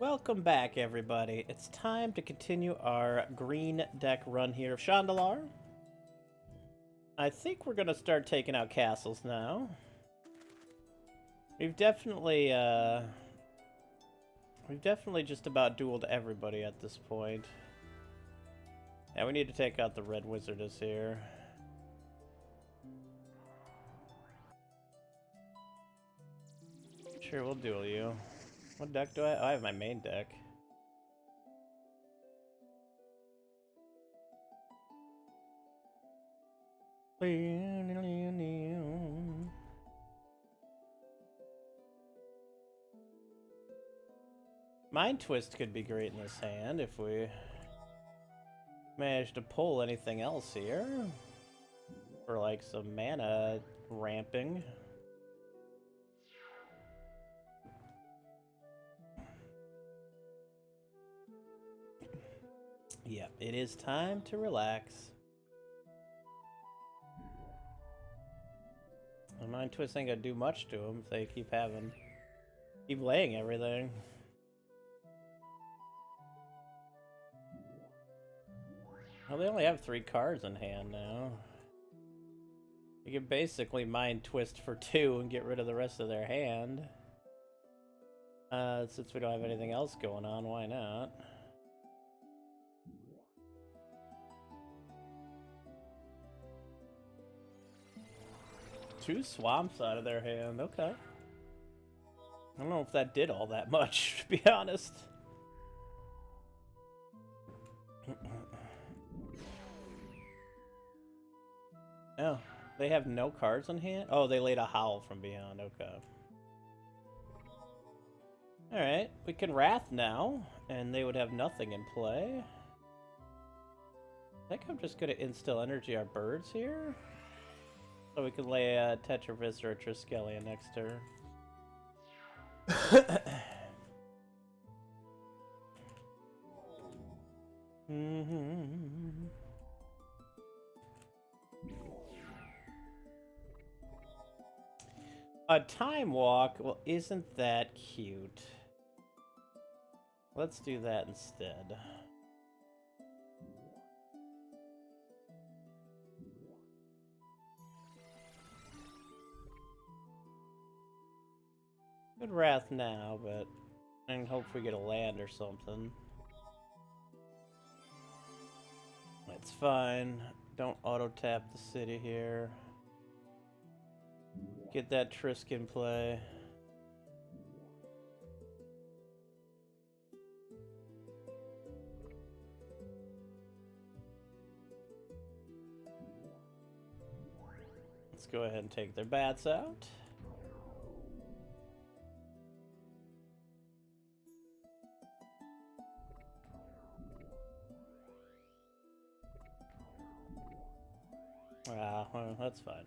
Welcome back, everybody. It's time to continue our green deck run here of Shandalar. I think we're gonna start taking out castles now. We've definitely just about dueled everybody at this point. Yeah, we need to take out the red wizardess here. Sure, we'll duel you. What deck do I have? I have my main deck. Mind Twist could be great in this hand if we manage to pull anything else here. For like some mana ramping. Yeah, it is time to relax. The Mind Twist ain't gonna do much to them if they keep laying everything. Well, they only have 3 cards in hand now. You can basically Mind Twist for 2 and get rid of the rest of their hand. Since we don't have anything else going on, why not? Two swamps out of their hand, okay. I don't know if that did all that much, to be honest. Oh, they have no cards in hand? Oh, they laid a Howl from Beyond, okay. Alright, we can Wrath now, and they would have nothing in play. I think I'm just gonna instill energy our birds here. So we can lay a Tetravis or a Triskelion next turn. A Time Walk? Well, isn't that cute? Let's do that instead. Good Wrath now, but I can hope we get a land or something. It's fine. Don't auto-tap the city here. Get that Trisk in play. Let's go ahead and take their bats out. Ah, well, that's fine.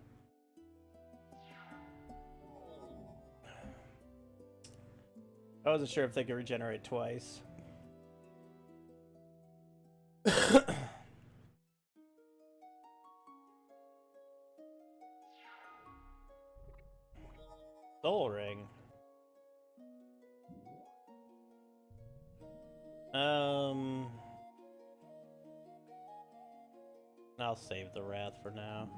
I wasn't sure if they could regenerate twice. Soul Ring. I'll save the Wrath for now.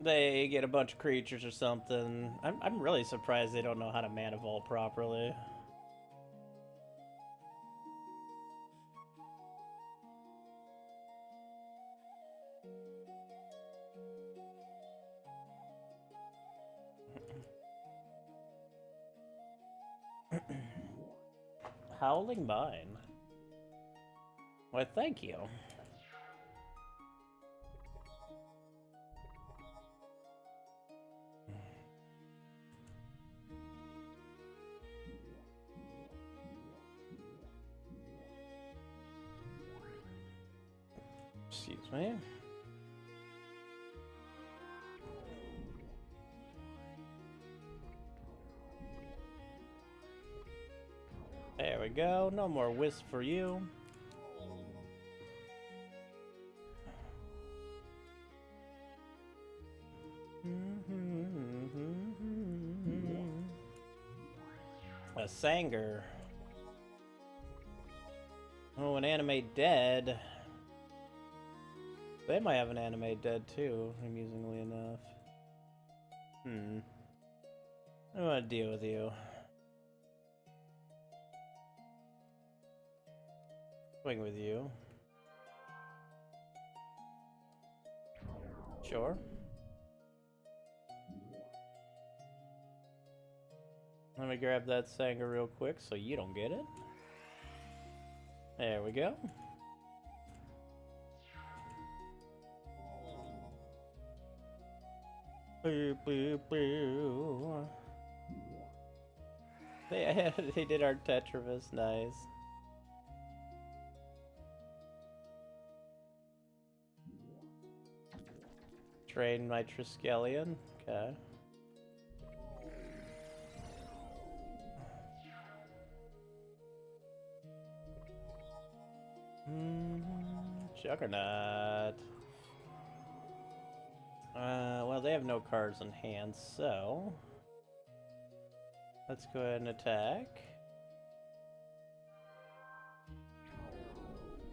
They get a bunch of creatures or something. I'm really surprised they don't know how to mana vault properly. Howling Mine. Why, thank you. Excuse me. There we go. No more wisp for you. A Sanger. Oh, an anime dead. They might have an anime dead too, amusingly enough. I don't want to deal with you. Swing with you. Sure. Let me grab that Sanger real quick so you don't get it. There we go. Boo, boo, boo. They did our Tetravis, nice. Train my Triskelion, okay. Juggernaut. Well, they have no cards in hand, so let's go ahead and attack.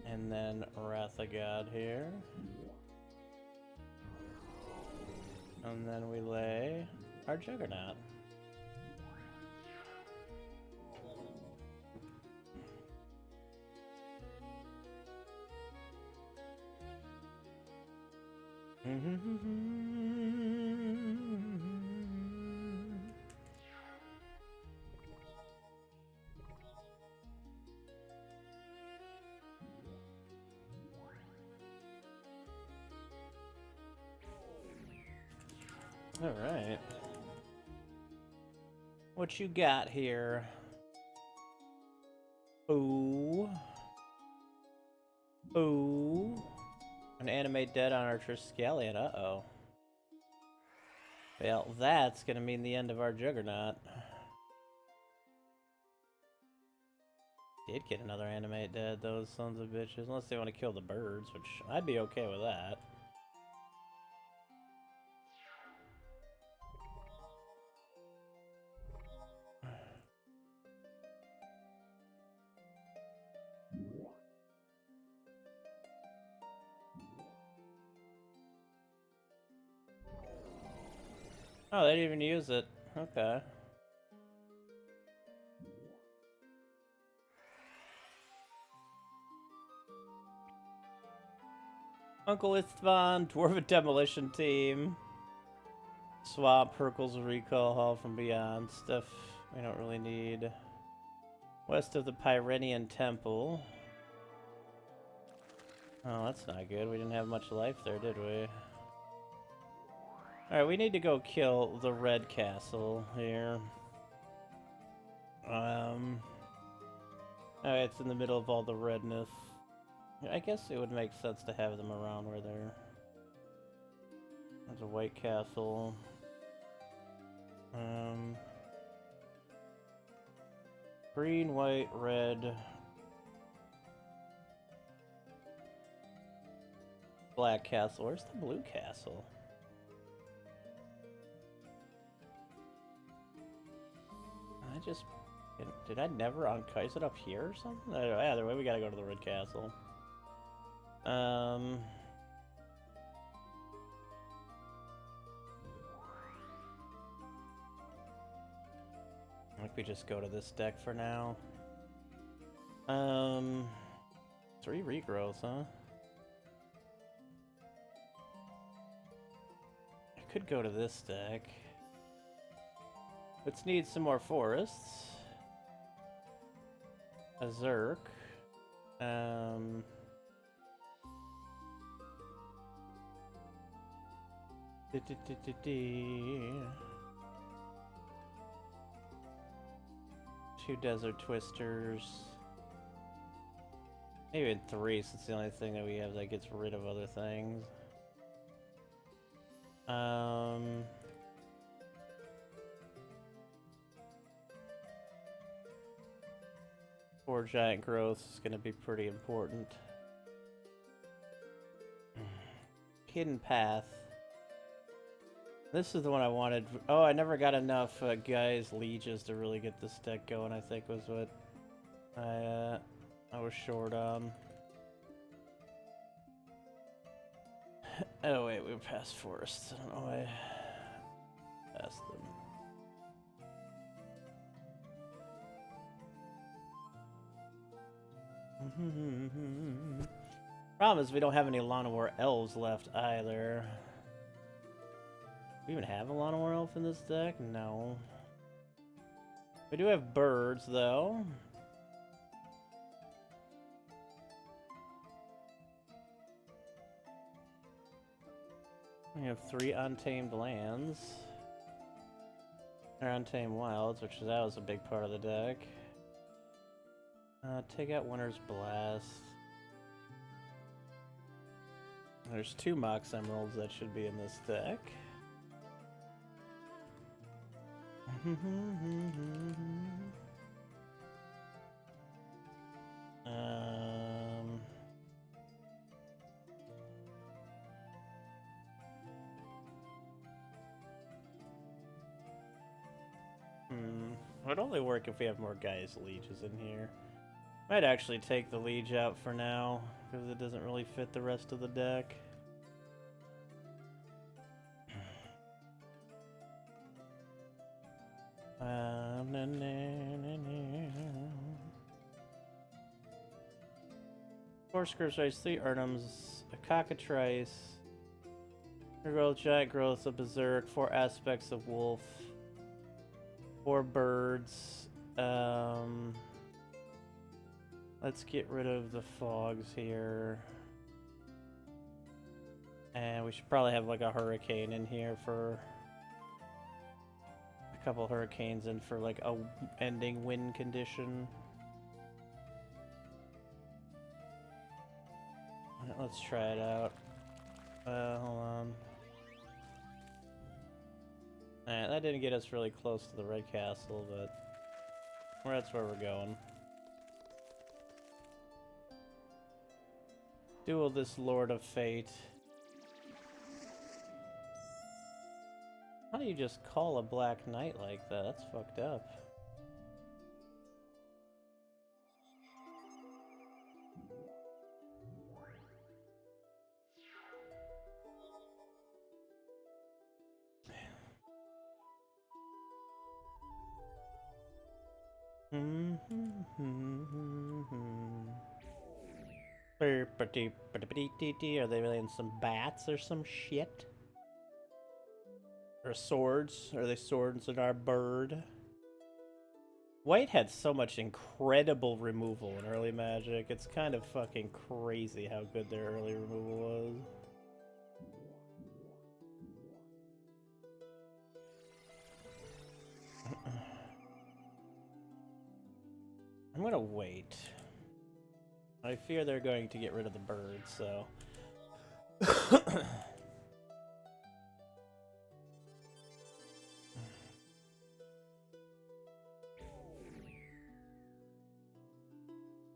And then Wrath of God here. And then we lay our Juggernaut. All right. What you got here? Ooh. Ooh. An anime dead on our Triskelion, uh-oh. Well, that's gonna mean the end of our Juggernaut. Did get another anime dead, those sons of bitches. Unless they want to kill the birds, which I'd be okay with that. Oh, they didn't even use it. Okay. Uncle Istvan, Dwarven Demolition Team. Swap, Hercules Recall, Hall from Beyond. Stuff we don't really need. West of the Pyrenean Temple. Oh, that's not good. We didn't have much life there, did we? Alright, we need to go kill the Red Castle here. It's in the middle of all the redness. I guess it would make sense to have them around where they're... There's a White Castle. Green, white, red... Black Castle. Where's the Blue Castle? Did I never unkite it up here or something? Either way, we gotta go to the Red Castle. I think we just go to this deck for now. 3 regrowths, huh? I could go to this deck. Let's need some more forests. A Zerk. Two Desert Twisters. Maybe 3, since it's the only thing that we have that gets rid of other things. 4 giant growths is going to be pretty important. Hidden Path. This is the one I wanted. Oh, I never got enough guys lieges to really get this deck going, I think was what I was short on. Oh wait, we passed forests. I don't know why I passed them. Problem is we don't have any Llanowar elves left either. Do we even have a Llanowar elf in this deck? No. We do have birds though. We have 3 untamed lands. Or untamed wilds, which that was a big part of the deck. Take out Winter's Blast. There's 2 Mox Emeralds that should be in this deck. It would only work if we have more guys lieges in here. Might actually take the liege out for now, because it doesn't really fit the rest of the deck. Four Scripts Rice, 3 Urnums, a Cockatrice, growth, giant growth, a berserk, 4 aspects of wolf, 4 birds. Let's get rid of the fogs here. And we should probably have like a hurricane in here for a couple hurricanes in for like a ending wind condition. Let's try it out. Hold on. Alright, that didn't get us really close to the Red Castle, but that's where we're going. Duel this Lord of Fate. How do you just call a Black Knight like that? That's fucked up. Are they really in some bats or some shit? Or swords? Are they swords in our bird? White had so much incredible removal in early Magic. It's kind of fucking crazy how good their early removal was. I'm gonna wait. I fear they're going to get rid of the birds, so...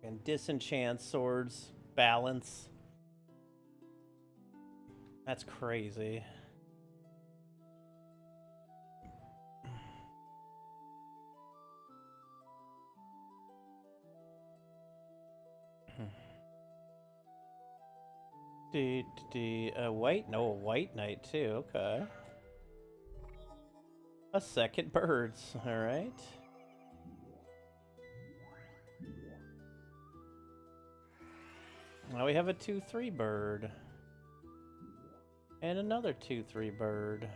And disenchant swords, balance. That's crazy. White? No, a white knight too, okay. A second birds, alright. Now we have a 2/3 bird. And another 2/3 bird.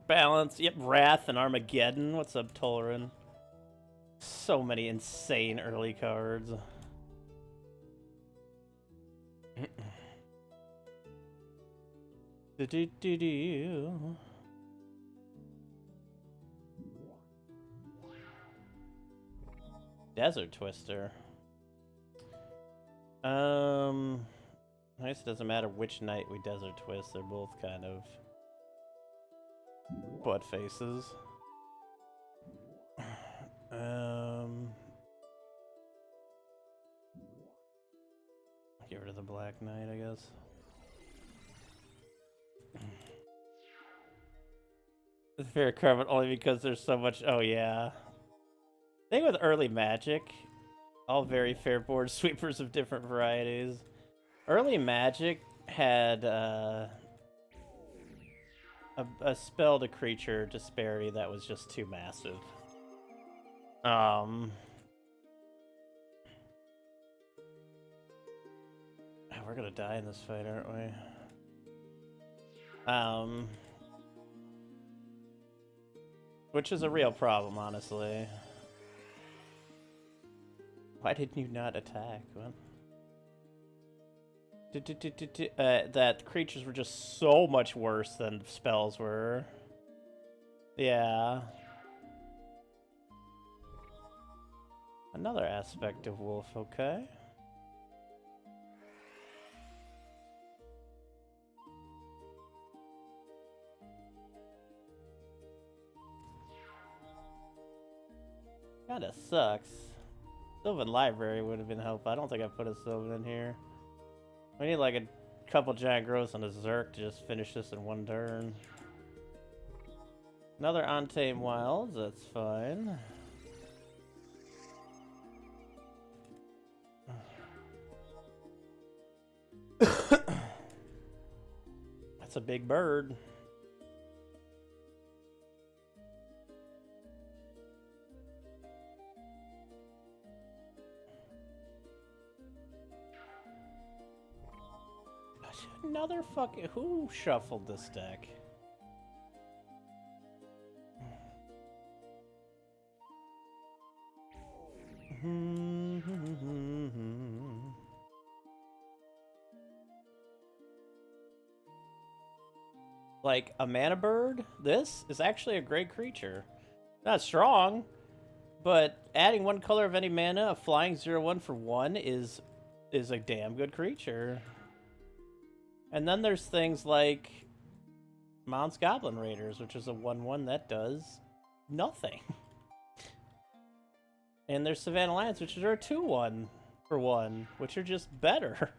Balance, yep, Wrath and Armageddon. What's up, Toleran? So many insane early cards. Desert Twister. I guess it doesn't matter which night we Desert Twist, they're both kind of butt faces. Get rid of the Black Knight, I guess. The Fair Carbon only because there's so much. Oh, yeah. Thing with early Magic, all very fair board sweepers of different varieties. Early Magic had a spell to creature disparity that was just too massive. We're gonna die in this fight, aren't we? Which is a real problem, honestly. Why didn't you not attack? What? That creatures were just so much worse than spells were. Yeah. Another aspect of Wolf, okay. Kinda sucks. Sylvan Library would have been helpful. I don't think I put a Sylvan in here. We need like a couple giant growths and a Zerk to just finish this in one turn. Another Untamed Wilds, that's fine. That's a big bird. Another fucking... Who shuffled this deck? Like, a mana bird? This is actually a great creature. Not strong, but adding one color of any mana, a flying 0/1 for 1 is a damn good creature. And then there's things like Mount's Goblin Raiders, which is a 1/1 that does nothing. And there's Savannah Lions, which are a 2/1 for 1, which are just better.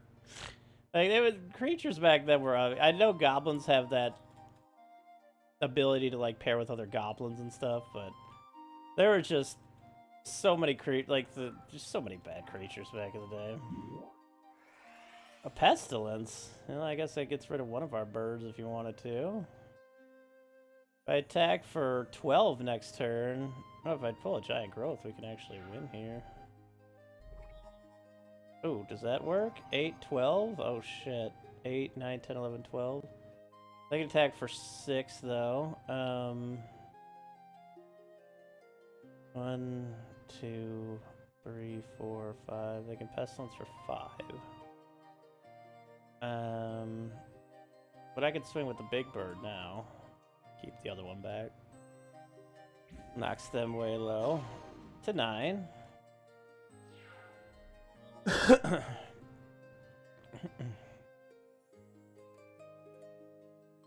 Like, they were creatures back then were... I know goblins have that ability to, like, pair with other goblins and stuff, but there were just so many just so many bad creatures back in the day. A Pestilence? Well, I guess that gets rid of one of our birds if you wanted to. If I attack for 12 next turn... Oh, if I pull a Giant Growth, we can actually win here. Oh, does that work? 8, 12? Oh, shit. 8, 9, 10, 11, 12. They can attack for 6, though. 1, 2, 3, 4, 5. They can Pestilence for 5. But I can swing with the big bird now. Keep the other one back. Knocks them way low. To 9.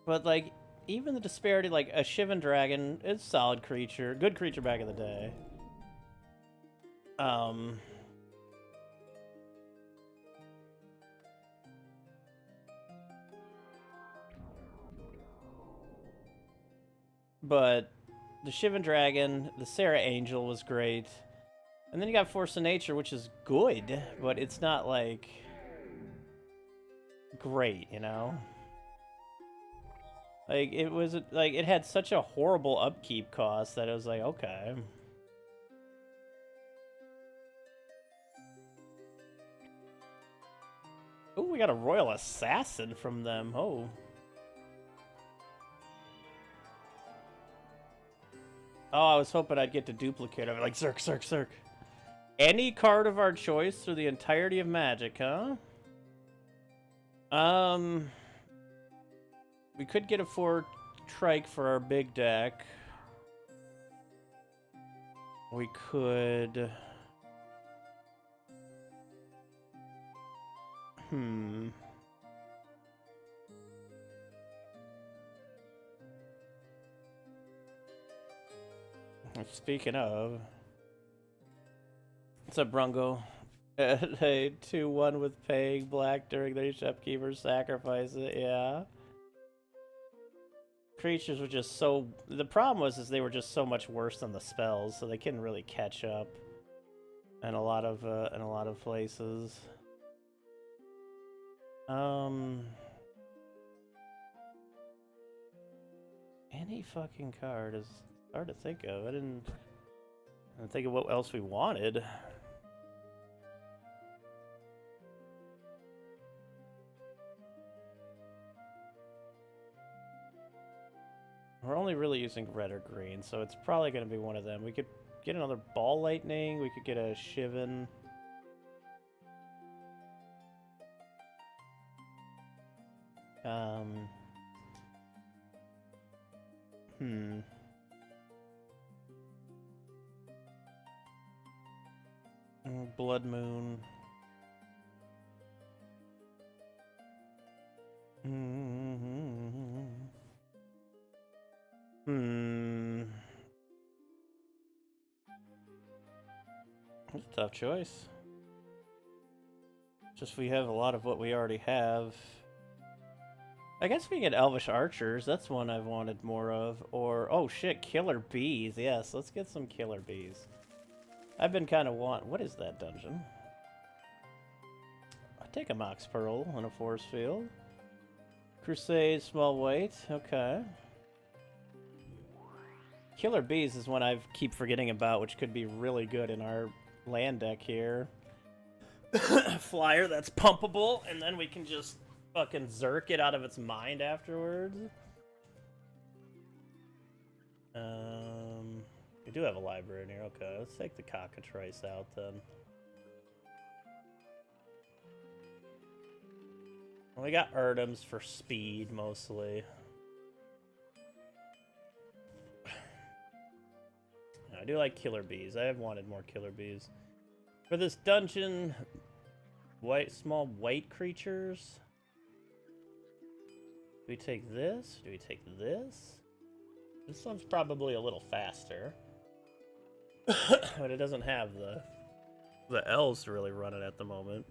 But, like, even the disparity, like, a Shivan Dragon is a solid creature. Good creature back in the day. But the Shivan Dragon, the Sarah Angel was great. And then you got Force of Nature, which is good, but it's not, like, great, you know? Like, it was, like, it had such a horrible upkeep cost that it was like, okay. Oh, we got a Royal Assassin from them. Oh. Oh, I was hoping I'd get to duplicate. I'm like, Zerk, Zerk, Zerk. Any card of our choice through the entirety of Magic, huh? We could get a 4 Trike for our big deck. We could... Speaking of... What's up, Brungo? A 2-1 with paying black during their shopkeeper's sacrifice it, yeah. Creatures were just so... The problem was they were just so much worse than the spells, so they couldn't really catch up in a lot of places. Any fucking card is hard to think of. I didn't think of what else we wanted. We're only really using red or green, so it's probably going to be one of them. We could get another Ball Lightning. We could get a Shivan. Blood Moon. That's a tough choice. Just we have a lot of what we already have. I guess we can get Elvish Archers. That's one I've wanted more of. Or, oh shit, Killer Bees. Yes, let's get some Killer Bees. I've been kind of What is that dungeon? I take a Mox Pearl in a force field. Crusade, small weight. Okay. Killer Bees is one I keep forgetting about, which could be really good in our land deck here. Flyer that's pumpable, and then we can just fucking Zerk it out of its mind afterwards. We do have a library in here. Okay, let's take the Cockatrice out then. We got Erdms for speed mostly. I do like Killer Bees. I have wanted more Killer Bees. For this dungeon, small white creatures. Do we take this? Do we take this? This one's probably a little faster. But it doesn't have the elves really running at the moment.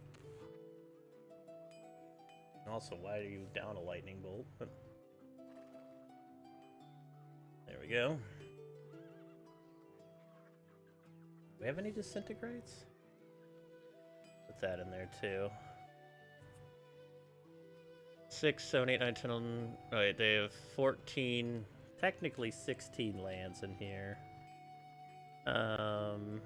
Also, why are you down a lightning bolt? There we go. Do we have any disintegrates? Put that in there too. 6, 7, 8, 9, 10, 11. Oh, wait, they have 14, technically 16 lands in here. And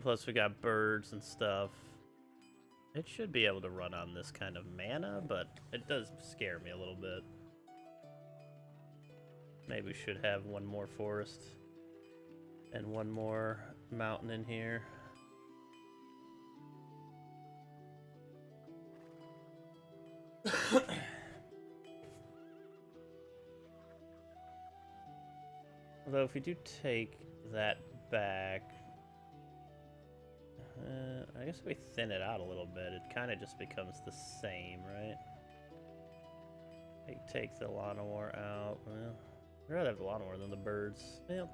plus we got birds and stuff. It should be able to run on this kind of mana, but it does scare me a little bit. Maybe we should have one more forest and one more mountain in here. Although if we do take that back, I guess if we thin it out a little bit, it kind of just becomes the same, right? Take the Llanowar out. Well, I'd rather have the Llanowar than the birds. Yeah,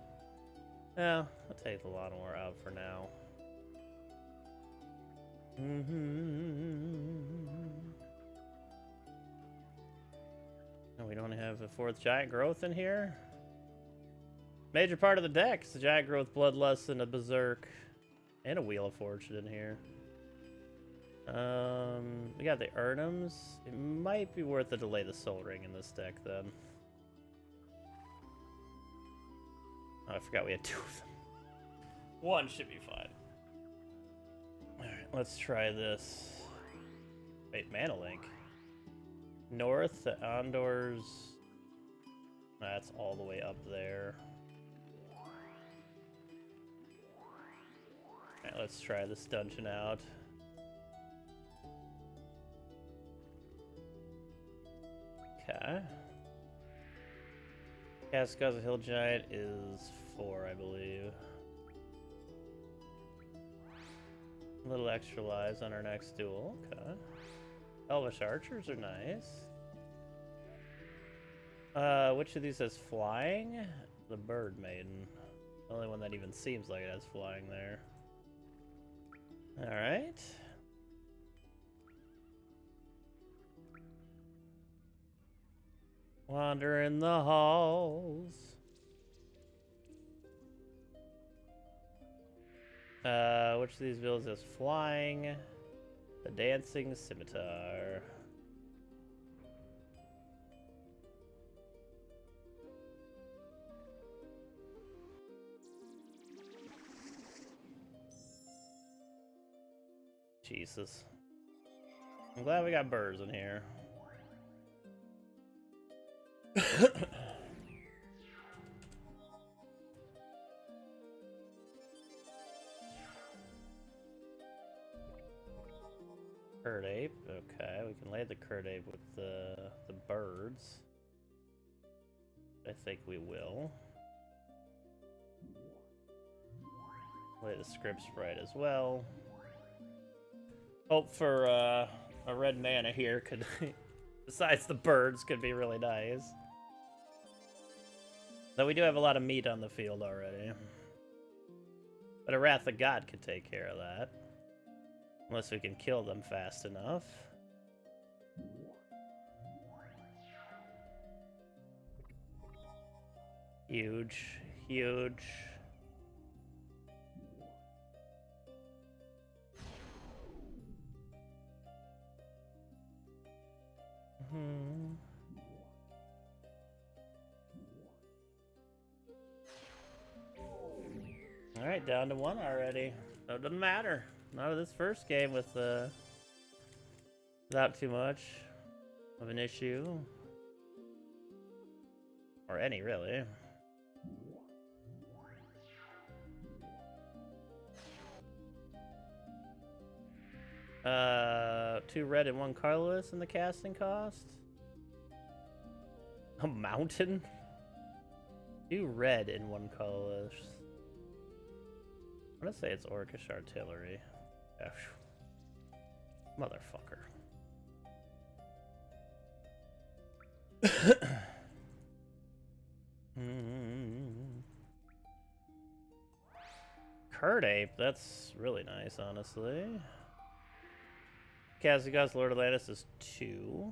I'll take the Llanowar out for now. And we don't have a 4th Giant Growth in here. Major part of the deck is the Giant Growth, Bloodlust, and a Berserk. And a Wheel of Fortune in here. We got the Erdms. It might be worth to delay the Soul Ring in this deck then. Oh, I forgot we had 2 of them. 1 should be fine. Alright, let's try this. Wait, Mana Link. North to Andor's. That's all the way up there. Alright, let's try this dungeon out. Okay. Cascad's Hill Giant is 4, I believe. A little extra lives on our next duel. Okay. Elvish Archers are nice. Which of these has flying? The bird maiden. The only one that even seems like it has flying there. Alright. Wander in the halls. Which of these villas has flying? The dancing scimitar. Jesus. I'm glad we got birds in here. Curd ape. Okay, we can lay the curd ape with the birds. I think we will. Lay the script sprite as well. Hope for a red mana here could, besides the birds, could be really nice. Though we do have a lot of meat on the field already. But a Wrath of God could take care of that. Unless we can kill them fast enough. Huge, huge. Alright, down to 1 already. So it doesn't matter. Not of this first game with without too much of an issue. Or any, really. Two red and 1 colorless in the casting cost. A mountain? 2 red and 1 colorless. I'm gonna say it's Orcish Artillery. Motherfucker. Curd ape, that's really nice, honestly. Kazagos Lord Atlantis is 2.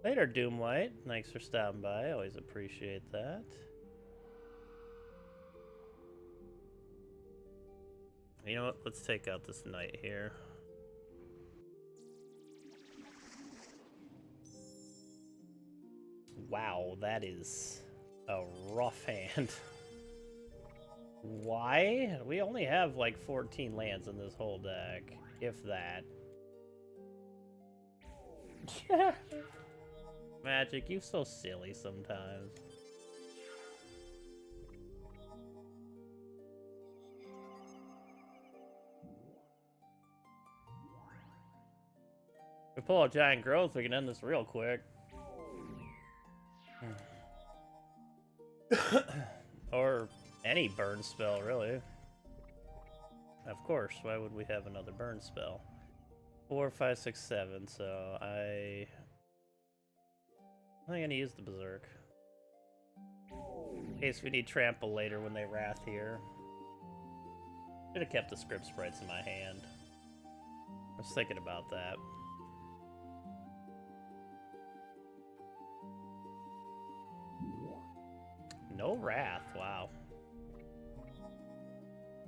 Later, Doomlight. Thanks for stopping by. Always appreciate that. You know what? Let's take out this knight here. Wow, that is a rough hand. Why? We only have like 14 lands in this whole deck, if that. Magic, you're so silly sometimes. If we pull a giant growth, we can end this real quick. Or any burn spell, really. Of course, why would we have another burn spell? 4, 5, 6, 7, so I think I'm gonna use the Berserk. In case we need trample later when they wrath here. Should have kept the script sprites in my hand. I was thinking about that. No wrath, wow.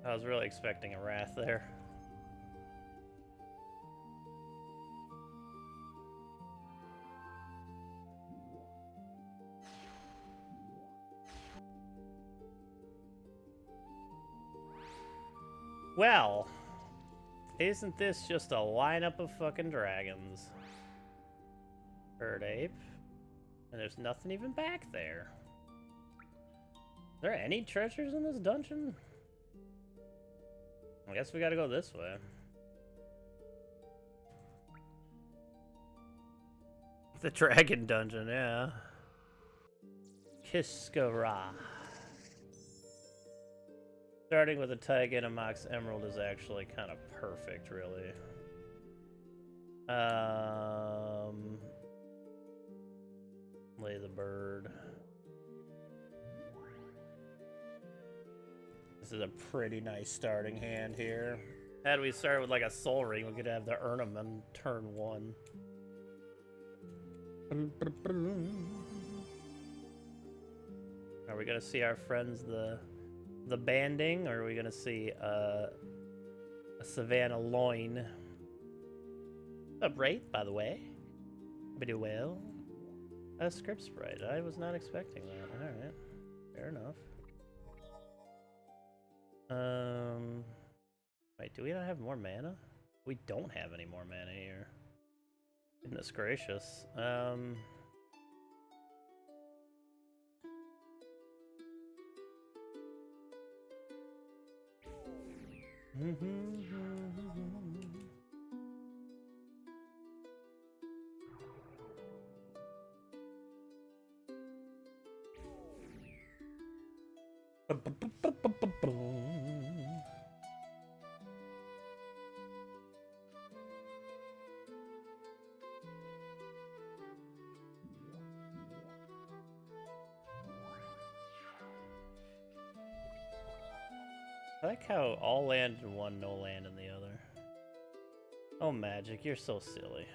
I was really expecting a wrath there. Well, isn't this just a lineup of fucking dragons? Bird ape. And there's nothing even back there. Are there any treasures in this dungeon? I guess we gotta go this way. The dragon dungeon, yeah. Kiskara. Starting with a Taiga and a Mox Emerald is actually kind of perfect, really. bird. This is a pretty nice starting hand here. Had we started with like a Soul Ring, we could have the Ernaman turn 1. Are we gonna see our friends the banding, or are we gonna see a Savannah Loin? Up Wraith, by the way. Pretty well. A Script Sprite. I was not expecting that. Alright. Fair enough. Wait, do we not have more mana? We don't have any more mana here. Goodness gracious. I like how all land in one, no land in the other. Oh, Magic, you're so silly.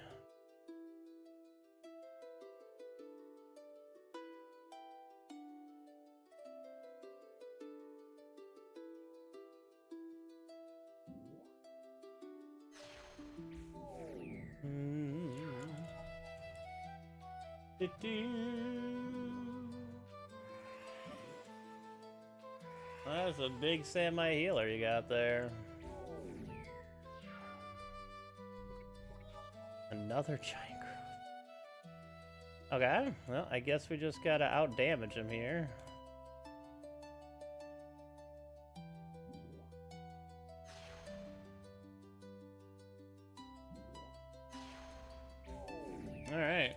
That's a big semi-healer you got there. Another giant growth. Okay, well, I guess we just gotta out-damage him here. Alright.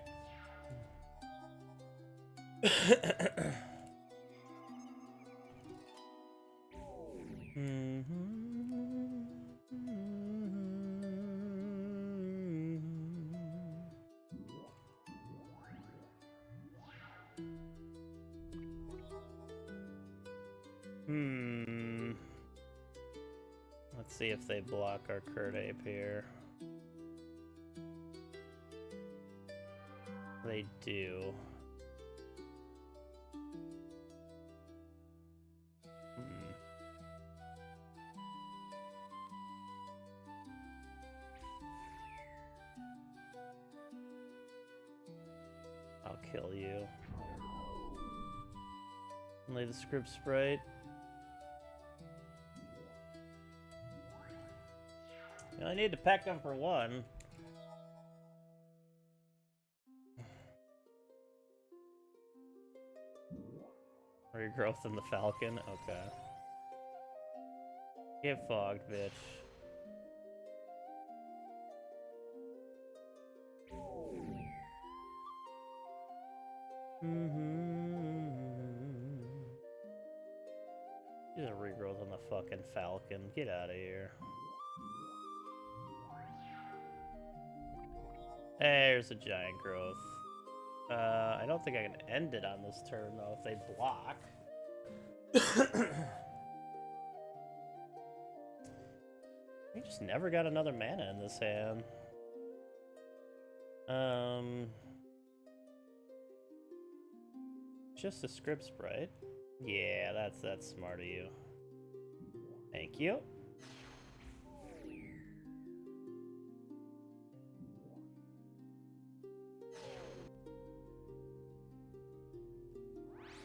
Let's see if they block our Kurt Ape here. They do. I'll kill you. Only the Script Sprite. I need to peck them for one. Regrowth in the Falcon? Okay. Get fogged, bitch. She's a regrowth on the fucking Falcon. Get out of here. There's a giant growth. I don't think I can end it on this turn, though, if they block. We just never got another mana in this hand. Just a Script Sprite. Yeah, that's smart of you. Thank you.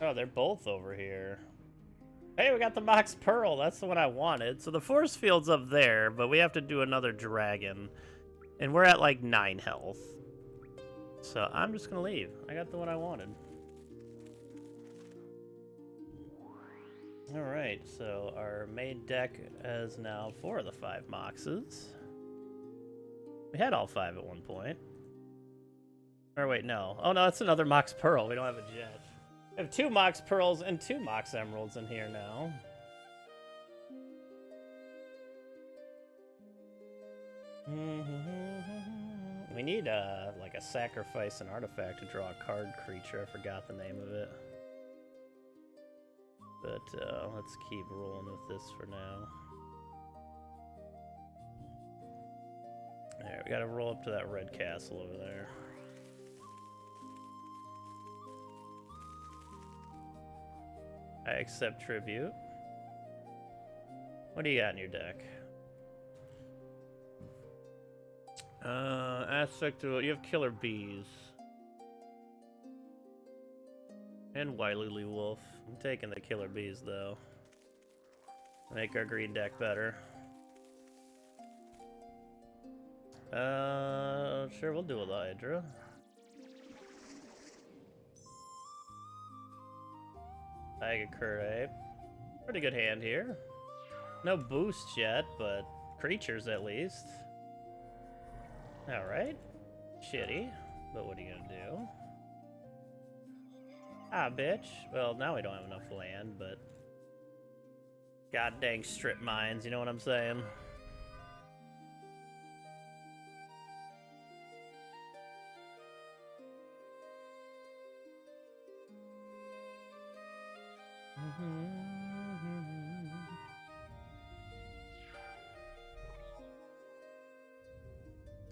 Oh, they're both over here. Hey, we got the Mox Pearl. That's the one I wanted. So the force field's up there, but we have to do another dragon. And we're at like 9 health. So I'm just gonna leave. I got the one I wanted. Alright, so our main deck has now 4 of the 5 Moxes. We had all 5 at one point. Or wait, no. Oh no, that's another Mox Pearl. We don't have a jet. We have 2 Mox Pearls and 2 Mox Emeralds in here now. We need like a sacrifice and artifact to draw a card creature. I forgot the name of it. But let's keep rolling with this for now. Alright, we gotta roll up to that red castle over there. I accept tribute. What do you got in your deck? Aspect of... You have Killer Bees. And Wily Wolf. I'm taking the Killer Bees, though. Make our green deck better. Sure, we'll do with Hydra. Tiger Curate. Pretty good hand here. No boosts yet, but creatures at least. Alright. Shitty. But what are you gonna do? Ah, bitch. Well, now we don't have enough land, but... God dang strip mines, you know what I'm saying?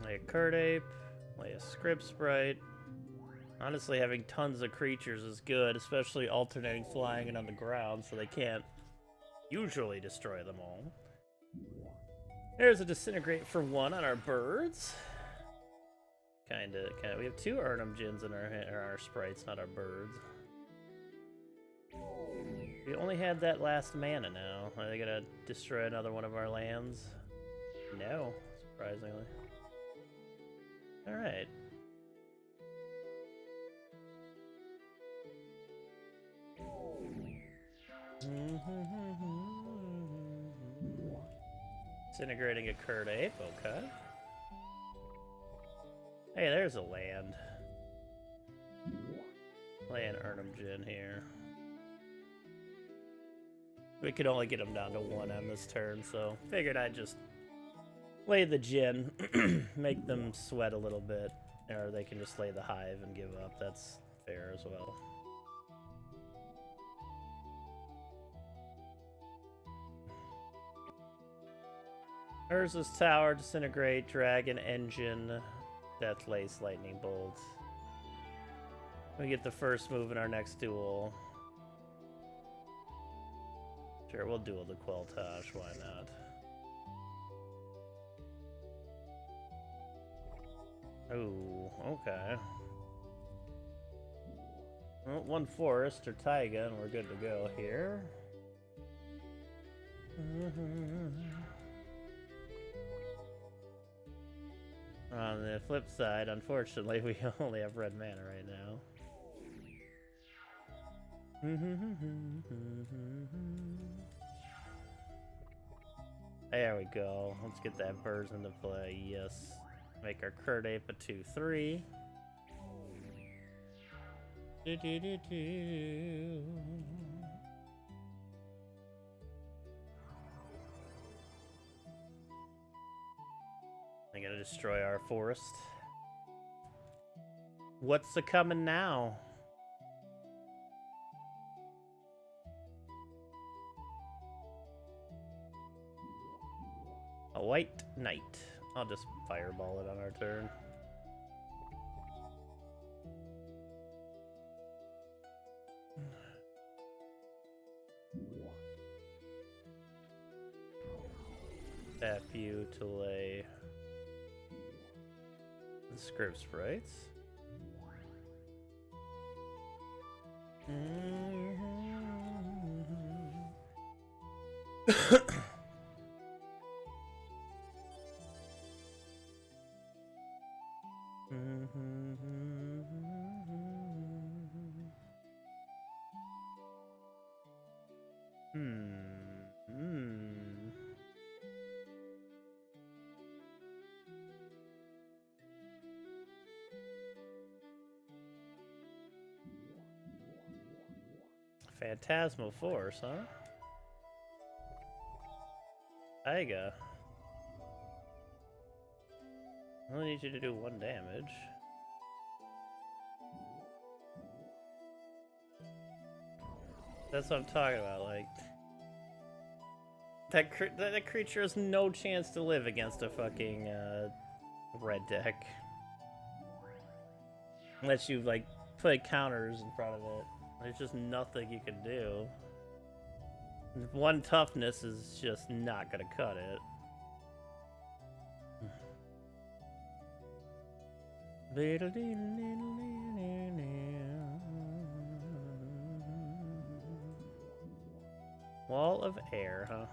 Lay a Curdape, lay a Script Sprite. Honestly, having tons of creatures is good, especially alternating flying and on the ground, so they can't usually destroy them all. There's a Disintegrate for 1 on our birds. Kinda. We have 2 Arnhem Djinns in our sprites, not our birds. We only had that last mana now. Are they gonna destroy another one of our lands? No, surprisingly. Alright. Disintegrating a Curdape, okay. Hey, there's a land. Play an Arnhem Djinn here. We could only get them down to 1 on this turn, so figured I'd just lay the Djinn, make them sweat a little bit, or they can just lay the Hive and give up. That's fair as well. Urza's Tower, Disintegrate, Dragon, Engine, Deathlace, Lightning Bolt. We get the first move in our next duel. Sure, we'll duel the Quel'Thash, why not? Ooh, okay. Well, 1 forest or taiga, and we're good to go here. On the flip side, unfortunately, we only have red mana right now. There we go. Let's get that birds into play. Yes. Make our Curdape a 2/3. I'm gonna destroy our forest. What's a coming now? A white knight. I'll just fireball it on our turn. Tap you to lay the Script Sprites. Phantasmal Force, huh? Taiga. I only need you to do 1 damage. That's what I'm talking about, like... That creature has no chance to live against a fucking, red deck. Unless you, like, play counters in front of it. There's just nothing you can do. 1 toughness is just not gonna cut it. Wall of Air, huh?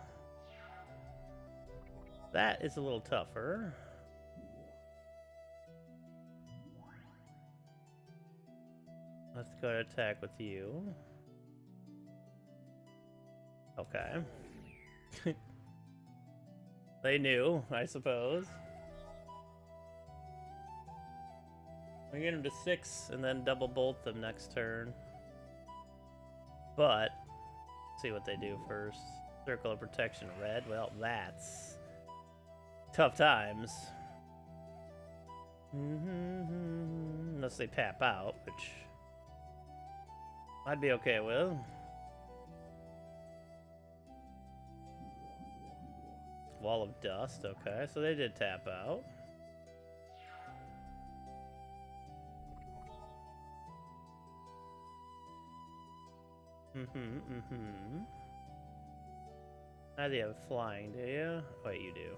That is a little tougher. Let's go to attack with you. Okay. They knew, I suppose. We get them to 6 and then double bolt them next turn. But, see what they do first. Circle of Protection red. Well, that's tough times. Unless they tap out, which I'd be okay with. Wall of Dust, okay, so they did tap out. Now do you have flying, do you? Wait, you do.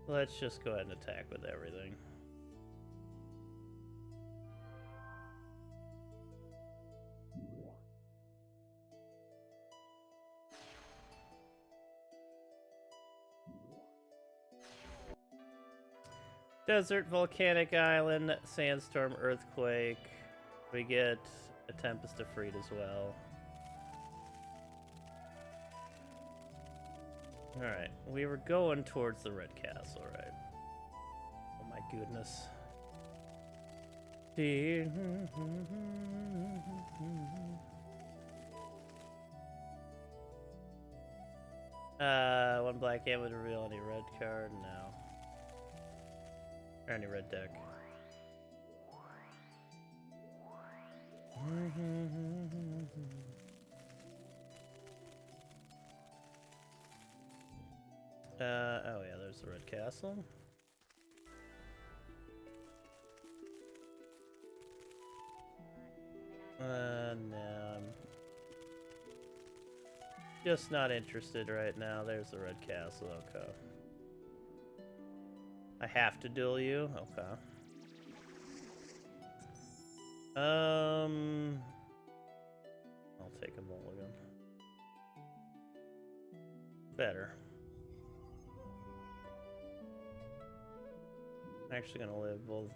Let's just go ahead and attack with everything. Desert, Volcanic Island, Sandstorm, Earthquake. We get a Tempest of Freed as well. Alright, we were going towards the Red Castle, right? Oh my goodness. One black hand would reveal any red card? No. Or any red deck. Oh yeah, there's the Red Castle. No, I'm just not interested right now. There's the Red Castle, okay. I have to duel you? Okay. I'll take a mulligan. Better. I'm actually gonna live both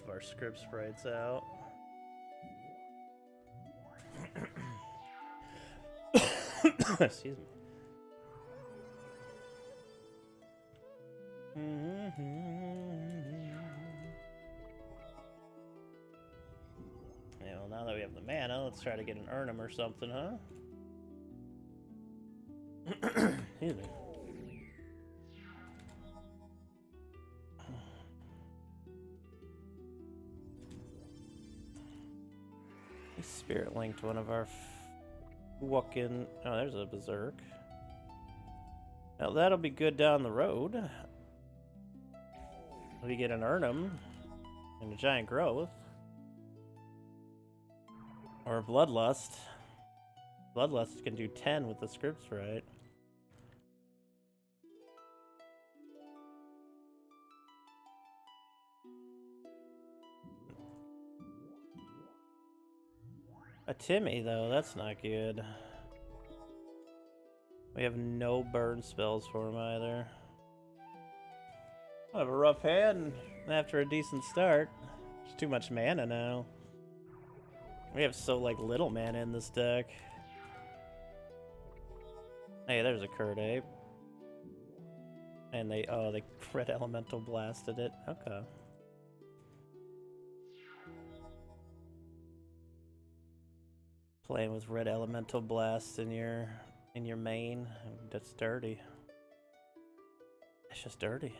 of our script sprites out. Excuse me. Yeah, well, now that we have the mana, let's try to get an Urnum or something, huh? Excuse me. He spirit linked one of our walking. Oh, there's a Berserk. Now that'll be good down the road. We get an Urnum and a Giant Growth. Or a Bloodlust. Bloodlust can do 10 with the scripts, right? A Timmy, though, that's not good. We have no burn spells for him either. I have a rough hand after a decent start. There's too much mana now. We have so, like, little mana in this deck. Hey, there's a Curd Ape. And they Red Elemental blasted it. Okay. Playing with Red Elemental Blast in your main. That's dirty. It's just dirty.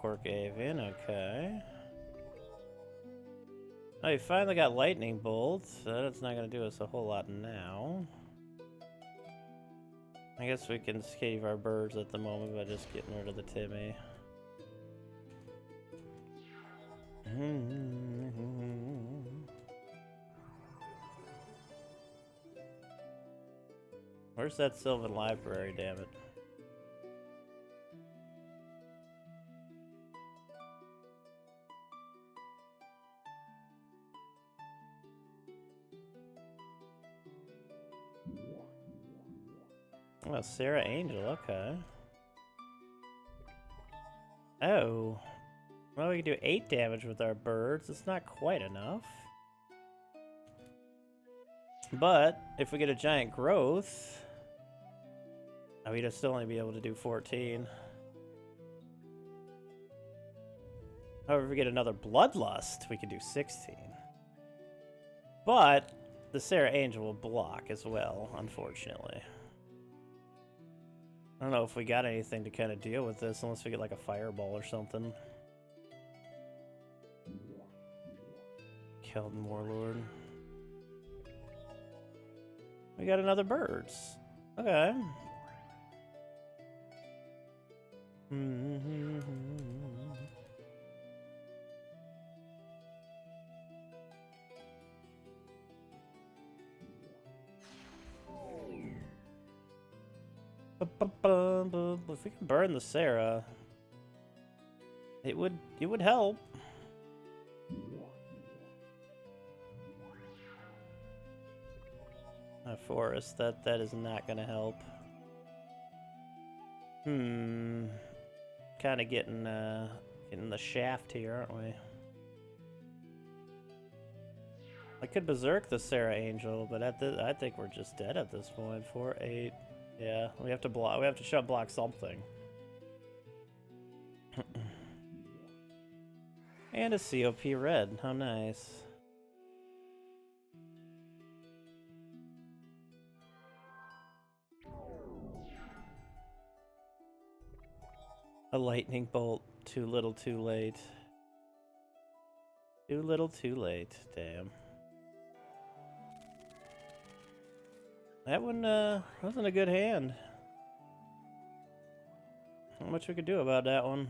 Clockwork Avian, okay. Oh, you finally got Lightning Bolt. That's not going to do us a whole lot now. I guess we can save our birds at the moment by just getting rid of the Timmy. Where's that Sylvan Library, damn it? Oh, Sarah Angel, okay. Oh. Well, we can do 8 damage with our birds. It's not quite enough. But, if we get a giant growth... Oh, we'd still only be able to do 14. However, if we get another Bloodlust, we could do 16. But, the Sarah Angel will block as well, unfortunately. I don't know if we got anything to kind of deal with this, unless we get like a fireball or something. Keldon Warlord. We got another birds. Okay. If we can burn the Sarah, it would help. A forest, that is not gonna help. Kind of getting the shaft here, aren't we? I could berserk the Sarah Angel, but I think we're just dead at this point. 4, 8. Yeah, we have to block. We have to shove block something. And a COP red. How nice. A lightning bolt. Too little, too late. Too little, too late. Damn. That one wasn't a good hand. Not much we could do about that one.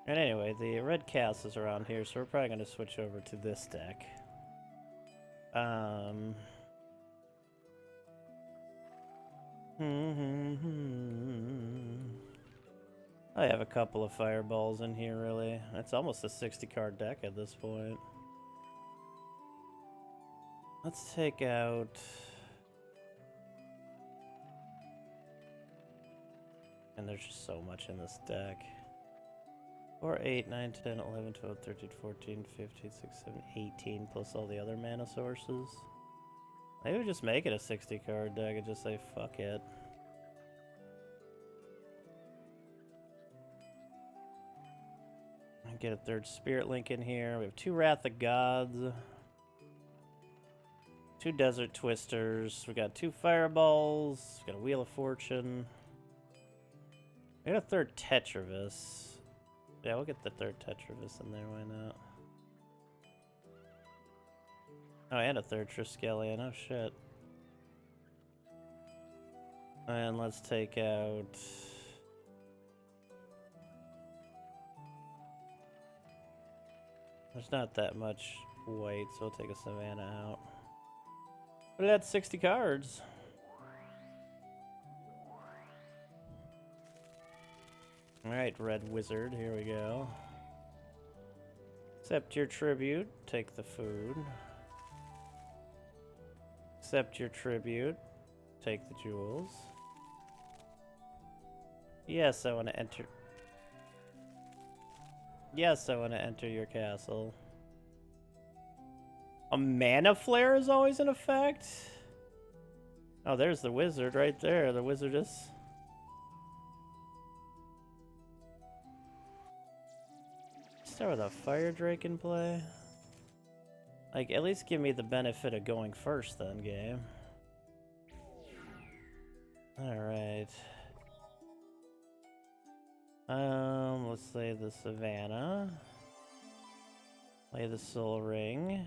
And anyway, the red castle's around here, so we're probably going to switch over to this deck. I have a couple of fireballs in here, really. It's almost a 60-card deck at this point. Let's take out... And there's just so much in this deck. 4, 8, 9, 10, 11, 12, 13, 14, 15, 16, 17, 18, plus all the other mana sources. Maybe we just make it a 60-card deck and just say, fuck it. Get a third Spirit Link in here. We have 2 Wrath of Gods. 2 Desert Twisters. We got 2 Fireballs. We got a Wheel of Fortune. We got a third Tetravis. Yeah, we'll get the third Tetravis in there. Why not? Oh, and a third Triskelion. Oh, shit. And let's take out... There's not that much white, so we'll take a Savannah out. But that's 60 cards. Alright, Red Wizard, here we go. Accept your tribute, take the food. Accept your tribute, take the jewels. Yes, I want to enter... Yes, I want to enter your castle. A mana flare is always in effect? Oh, there's the wizard right there. The wizardess. Start with a fire drake in play. Like, at least give me the benefit of going first then, game. Alright. Let's lay the Savannah. Lay the Soul Ring.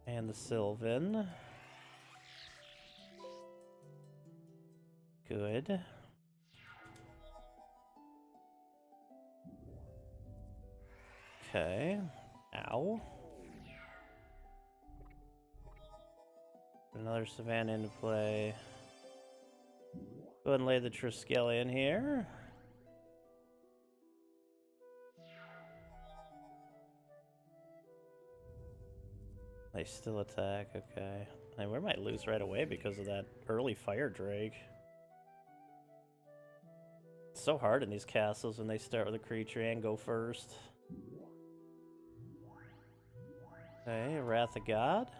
And the Sylvan. Good. Okay. Ow. Another Savannah into play. Go ahead and lay the Triskelion here. They still attack, okay. And we might lose right away because of that early Fire Drake. It's so hard in these castles when they start with a creature and go first. Okay, Wrath of God.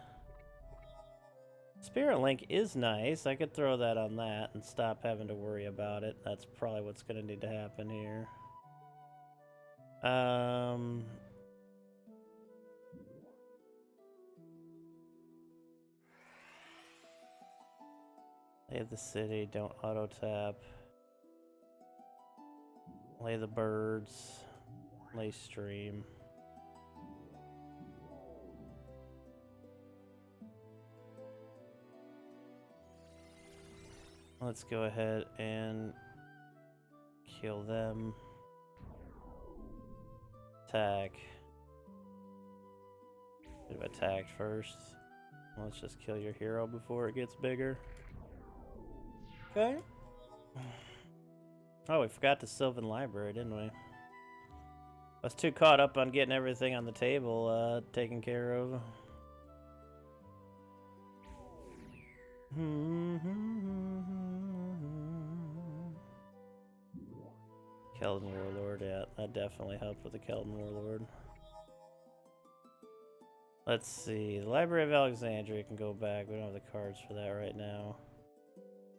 Spirit Link is nice. I could throw that on that and stop having to worry about it. That's probably what's going to need to happen here. Lay the city, don't auto tap. Lay the birds. Lay stream. Let's go ahead and kill them. Attack. Should have attacked first. Let's just kill your hero before it gets bigger. Okay. Oh, we forgot the Sylvan Library, didn't we? I was too caught up on getting everything on the table taken care of. Keldon Warlord, yeah, that definitely helped with the Keldon Warlord. Let's see, the Library of Alexandria can go back. We don't have the cards for that right now.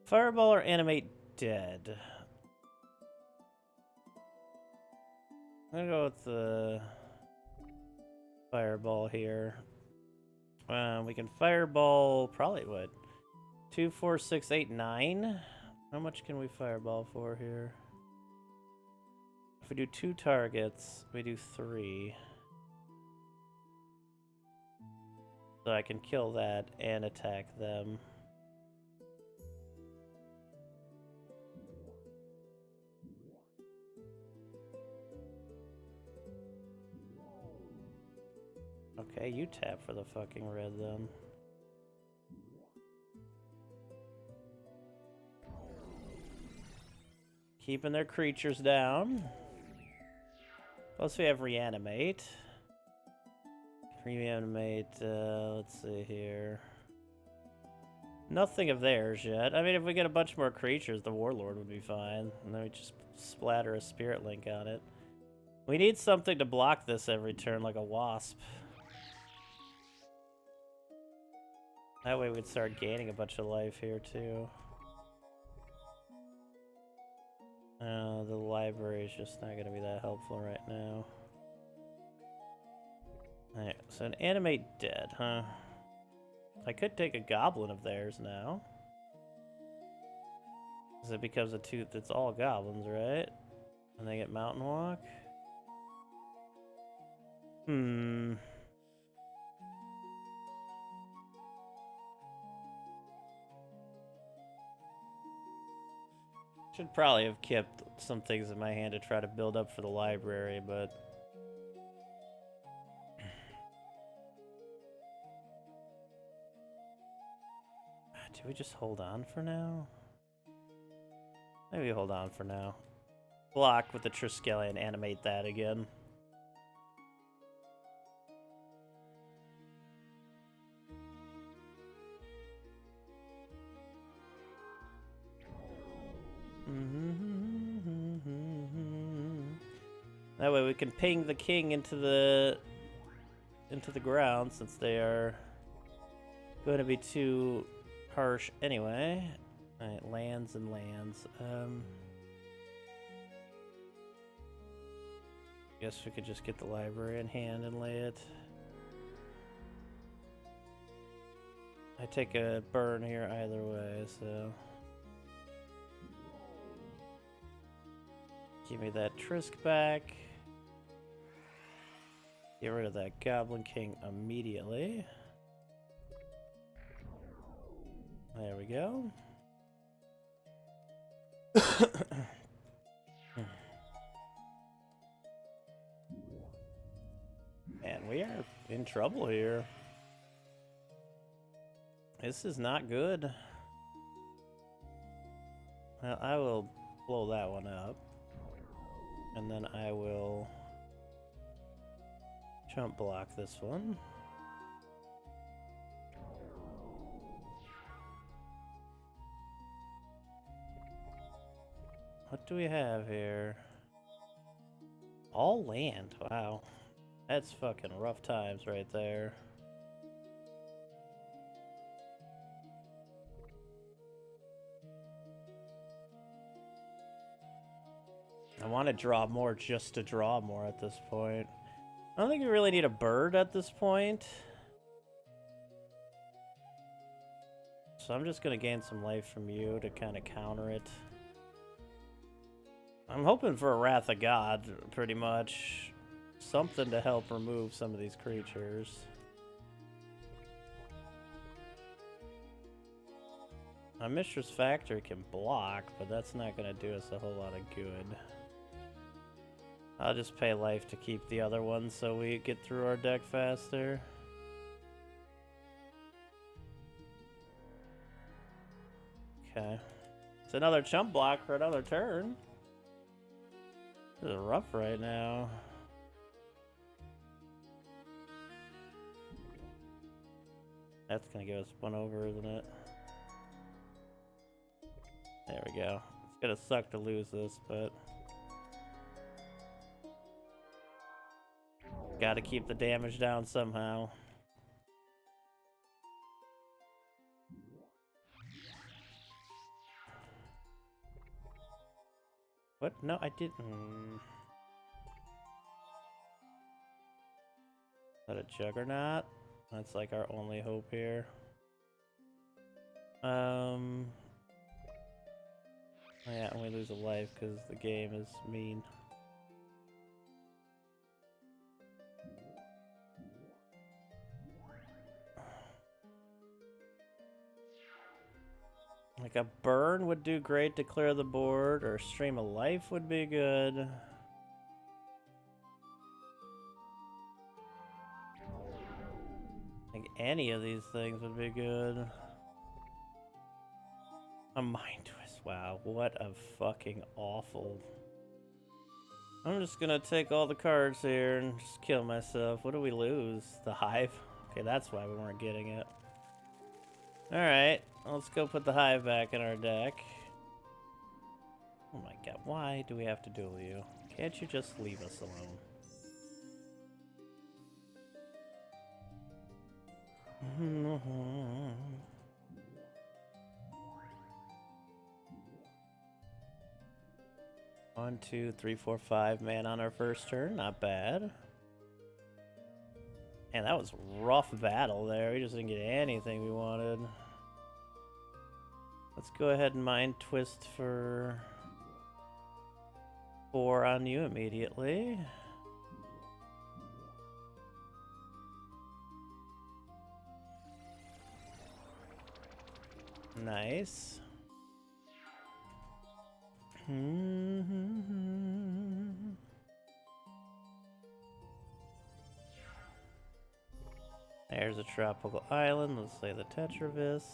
Fireball or Animate Dead? I'm gonna go with the Fireball here. We can Fireball probably what? 2, 4, 6, 8, 9? How much can we Fireball for here? If we do 2 targets, we do 3. So I can kill that and attack them. Okay, you tap for the fucking red then. Keeping their creatures down. Plus we have Reanimate. Reanimate, let's see here. Nothing of theirs yet. I mean, if we get a bunch more creatures, the Warlord would be fine. And then we just splatter a Spirit Link on it. We need something to block this every turn, like a Wasp. That way we'd start gaining a bunch of life here, too. The library is just not going to be that helpful right now. Alright, so an Animate Dead, huh? I could take a Goblin of theirs now. Because it becomes a tooth that's all goblins, right? And they get Mountain Walk? Should probably have kept some things in my hand to try to build up for the library, but... Do we just hold on for now? Maybe hold on for now. Block with the Triskelion, animate that again. That way we can ping the king into the ground, since they are going to be too harsh anyway. Alright, lands and lands. Guess we could just get the library in hand and lay it. I take a burn here either way, so... Give me that Trisk back. Get rid of that Goblin King immediately. There we go. Man, we are in trouble here. This is not good. Well, I will blow that one up. And then I will jump block this one. What do we have here? All land. Wow. That's fucking rough times right there. I want to draw more just to draw more at this point. I don't think you really need a bird at this point. So I'm just going to gain some life from you to kind of counter it. I'm hoping for a Wrath of God, pretty much. Something to help remove some of these creatures. My Mistress Factory can block, but that's not going to do us a whole lot of good. I'll just pay life to keep the other ones so we get through our deck faster. Okay. It's another chump block for another turn. This is rough right now. That's gonna give us one over, isn't it? There we go. It's gonna suck to lose this, but gotta keep the damage down somehow. What? No, I didn't. Is that a Juggernaut? That's like our only hope here. Yeah, and we lose a life because the game is mean. Like a burn would do great to clear the board, or Stream of Life would be good. Like any of these things would be good. A Mind Twist, wow, what a fucking awful. I'm just gonna take all the cards here and just kill myself. What do we lose? The Hive? Okay, that's why we weren't getting it. Alright, let's go put the Hive back in our deck. Oh my god, why do we have to duel you? Can't you just leave us alone? One, two, three, four, 5 man on our first turn. Not bad. Man, that was rough battle there. We just didn't get anything we wanted. Let's go ahead and Mind Twist for 4 on you immediately. Nice. There's a tropical island. Let's say the Tetravis.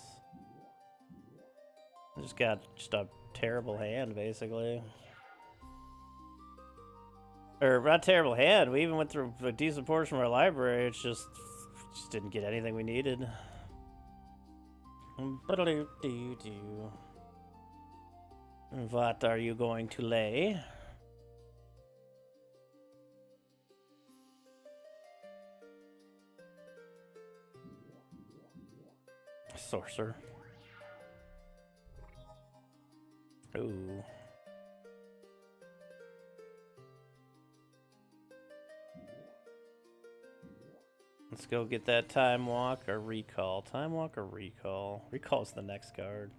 I just got a terrible hand, basically. Or not terrible hand. We even went through a decent portion of our library. It's just didn't get anything we needed. What are you going to lay? Sorcerer. Ooh. Let's go get that Time Walk or Recall. Time Walk or Recall? Recall's the next card.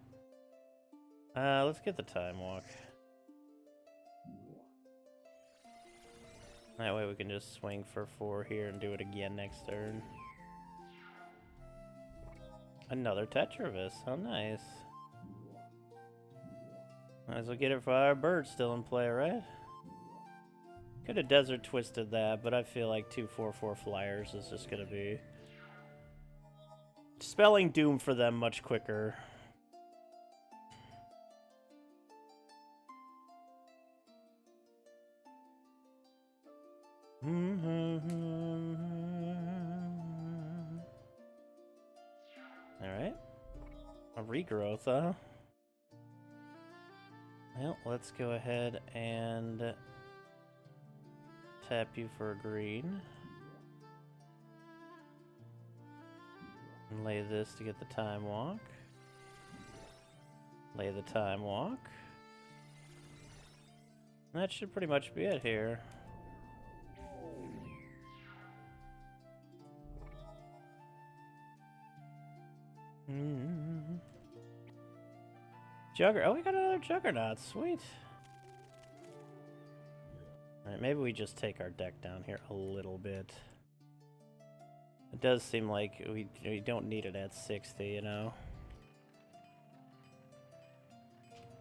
Let's get the Time Walk. That way we can just swing for 4 here and do it again next turn. Another Tetravis. How nice. Might as well get it for our bird still in play, right? Could have Desert Twisted that, but I feel like 2 4/4 flyers is just gonna be spelling doom for them much quicker. Alright. A regrowth, huh? Well, let's go ahead and tap you for a green. And lay this to get the time walk. Lay the time walk. And that should pretty much be it here. Jugger. Oh, we got another Juggernaut. Sweet. Alright, maybe we just take our deck down here a little bit. It does seem like we don't need it at 60, you know?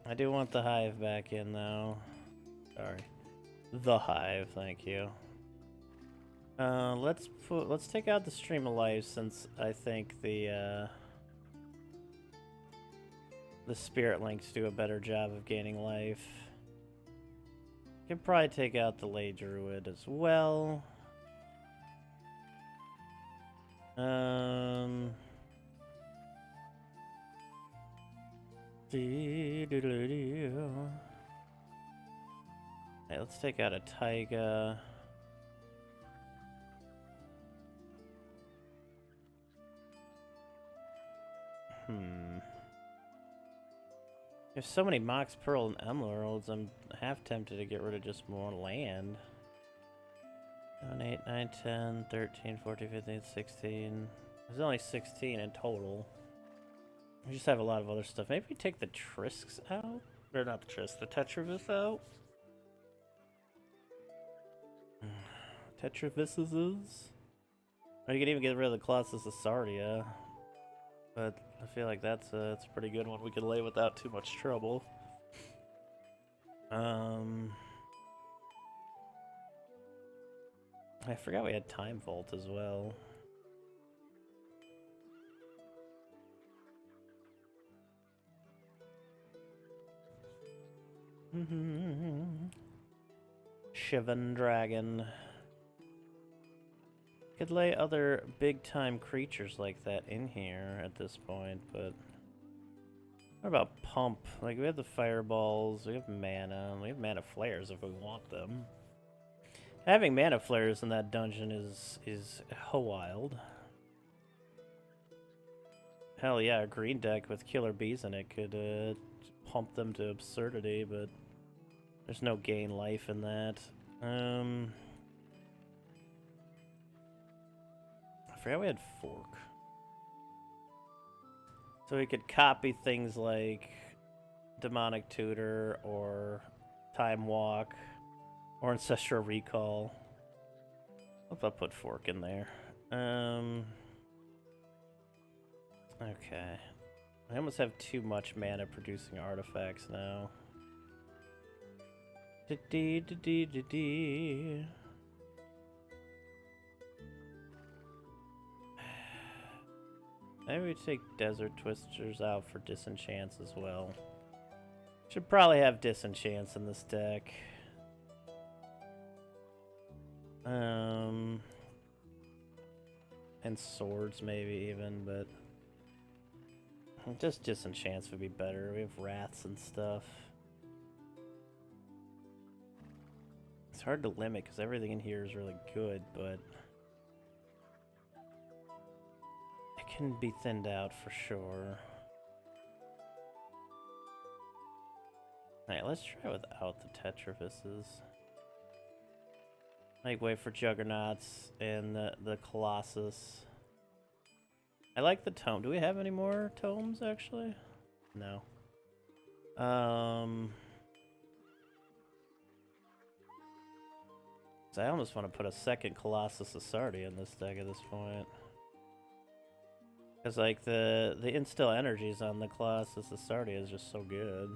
I do want the Hive back in, though. Sorry. The Hive, thank you. Let's take out the Stream of Life, since I think the Spirit Links do a better job of gaining life. Can probably take out the Lay Druid as well. Hey, let's take out a Taiga. There's so many Mox Pearl and Emeralds, I'm half tempted to get rid of just more land. 7, 8, 9, 10, 13, 14, 15, 16. There's only 16 in total. We just have a lot of other stuff. Maybe we take the Trisks out? Or not the Trisks, the Tetravis out? Tetravises? Or you can even get rid of the Colossus of Sardia. But I feel like that's a pretty good one we could lay without too much trouble. I forgot we had Time Vault as well. Shivan Dragon. Could lay other big-time creatures like that in here at this point, but... What about Pump? Like, we have the Fireballs, we have Mana, and we have Mana Flares if we want them. Having Mana Flares in that dungeon is wild. Hell yeah, a green deck with Killer Bees in it could pump them to absurdity, but there's no gain life in that. I forgot we had Fork. So we could copy things like Demonic Tutor or Time Walk or Ancestral Recall. What if I put Fork in there? Okay. I almost have too much mana producing artifacts now. Maybe we take Desert Twisters out for Disenchants as well. Should probably have Disenchants in this deck. And Swords maybe even, but just Disenchants would be better. We have Wraths and stuff. It's hard to limit because everything in here is really good, but it can be thinned out for sure. Alright, let's try without the Tetravises. Like, wait for Juggernauts and the Colossus. I like the tome. Do we have any more tomes, actually? No. I almost want to put a second Colossus of Sardia in this deck at this point. Because, like, the instill energies on the Colossus of Sardia is just so good.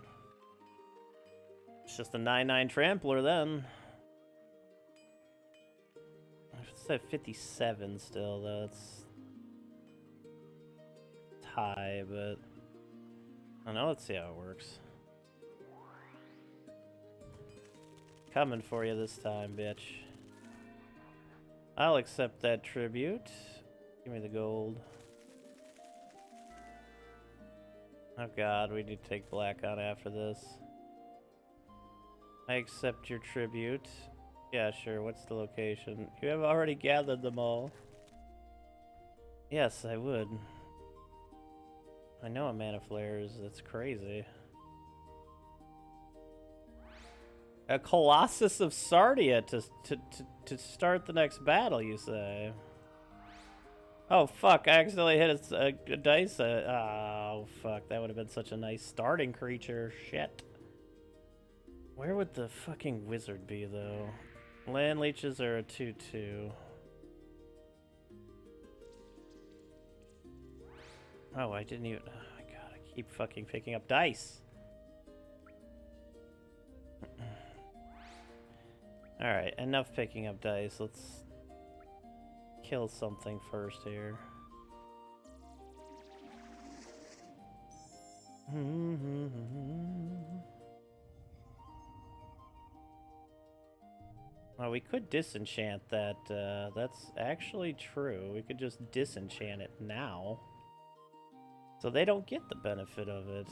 It's just a 9/9 trampler then. It's at 57 still, though. It's high, but I don't know. Let's see how it works. Coming for you this time, bitch. I'll accept that tribute. Give me the gold. Oh god, we need to take black on after this. I accept your tribute. Yeah, sure. What's the location? You have already gathered them all. Yes, I would. I know a Mana Flares. That's crazy. A Colossus of Sardia to start the next battle, you say? Oh, fuck. I accidentally hit a dice. Oh, fuck. That would have been such a nice starting creature. Shit. Where would the fucking wizard be, though? Land leeches are a 2/2. Oh, I didn't even... Oh, my God. I keep fucking picking up dice. Alright, enough picking up dice. Let's kill something first here. Well, we could disenchant that. That's actually true. We could just disenchant it now. So they don't get the benefit of it.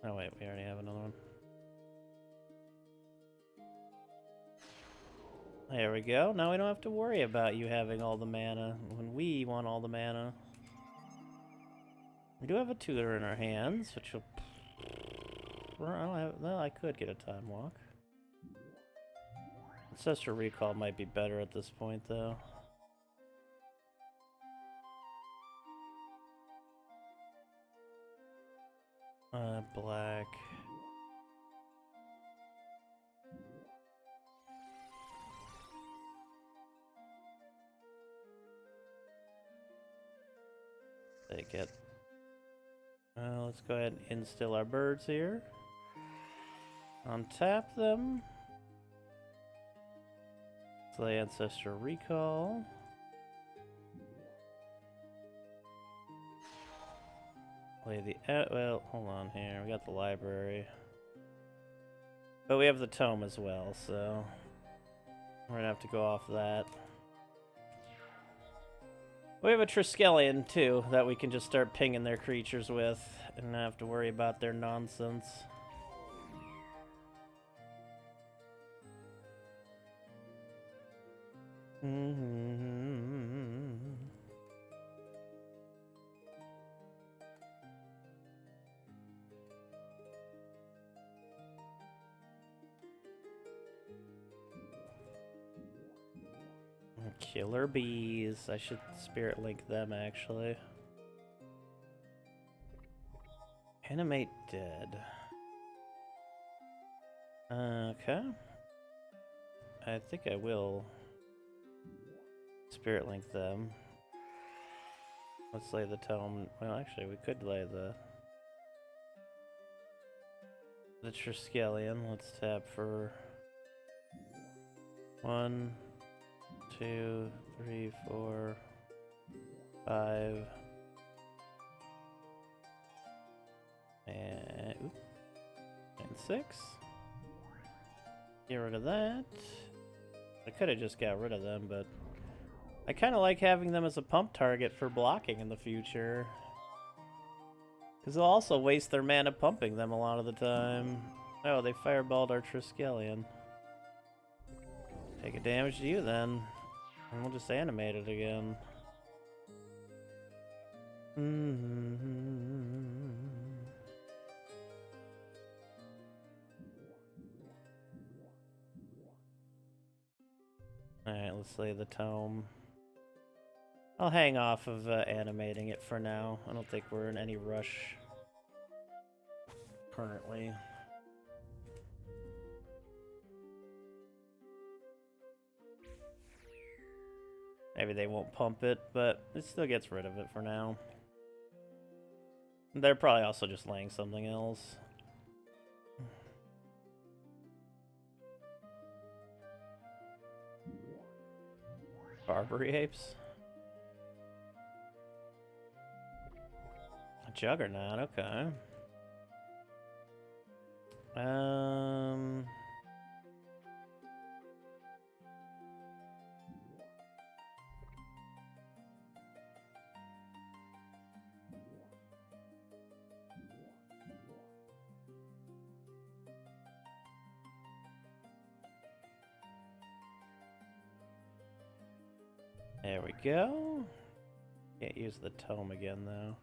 Oh wait, we already have another one. There we go. Now we don't have to worry about you having all the mana when we want all the mana. We do have a tutor in our hands, which will... Well, I could get a time walk. Ancestral Recall might be better at this point, though. Black. Take it. Let's go ahead and instill our birds here. Untap them. Play Ancestral Recall. Play the... well, hold on here. We got the library. But we have the tome as well, so... we're gonna have to go off that. We have a Triskelion, too, that we can just start pinging their creatures with and not have to worry about their nonsense. Killer bees. I should spirit link them, actually. Animate dead. Okay. I think I will spirit link them. Let's lay the tome. Well, actually, we could lay the Triskelion. Let's tap for 1, 2, 3, 4, 5, and 6. Get rid of that. I could have just got rid of them, but I kind of like having them as a pump target for blocking in the future. Because they'll also waste their mana pumping them a lot of the time. Oh, they fireballed our Triskelion. Take a damage to you then. And we'll just animate it again. Alright, let's lay the tome. I'll hang off of animating it for now. I don't think we're in any rush currently. Maybe they won't pump it, but it still gets rid of it for now. They're probably also just laying something else. Barbary apes? A juggernaut, okay. There we go. Can't use the tome again, though.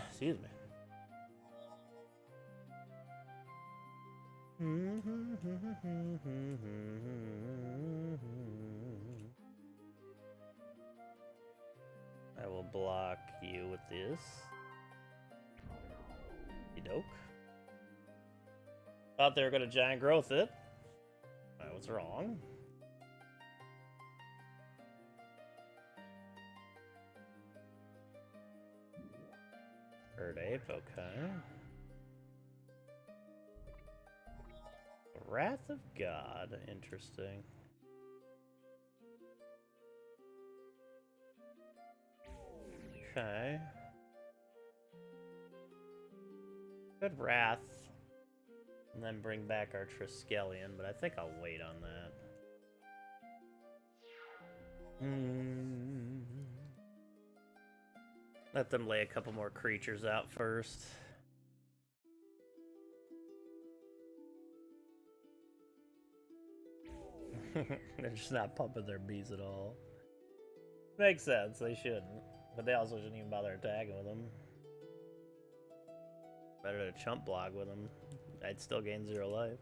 Excuse me. I will block you with this. Doke. Thought they were gonna giant growth it. I was wrong. Bird ape, okay. Wrath of God, interesting. Okay. Good Wrath. And then bring back our Triskelion, but I think I'll wait on that. Let them lay a couple more creatures out first. They're just not pumping their bees at all. Makes sense, they shouldn't. But they also shouldn't even bother attacking with them. Better to chump block with them. I'd still gain 0 life.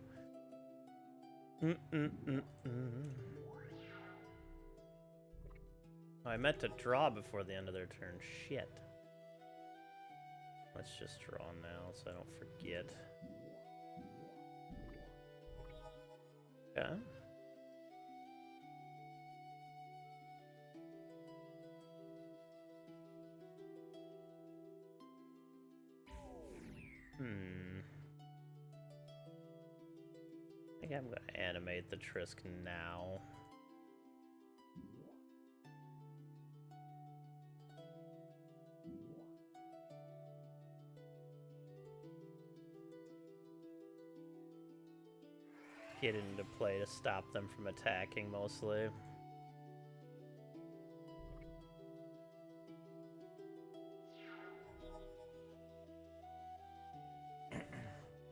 Oh, I meant to draw before the end of their turn. Shit. Let's just draw now so I don't forget. Okay. I think I'm going to animate the Trisk now. Get into play to stop them from attacking, mostly.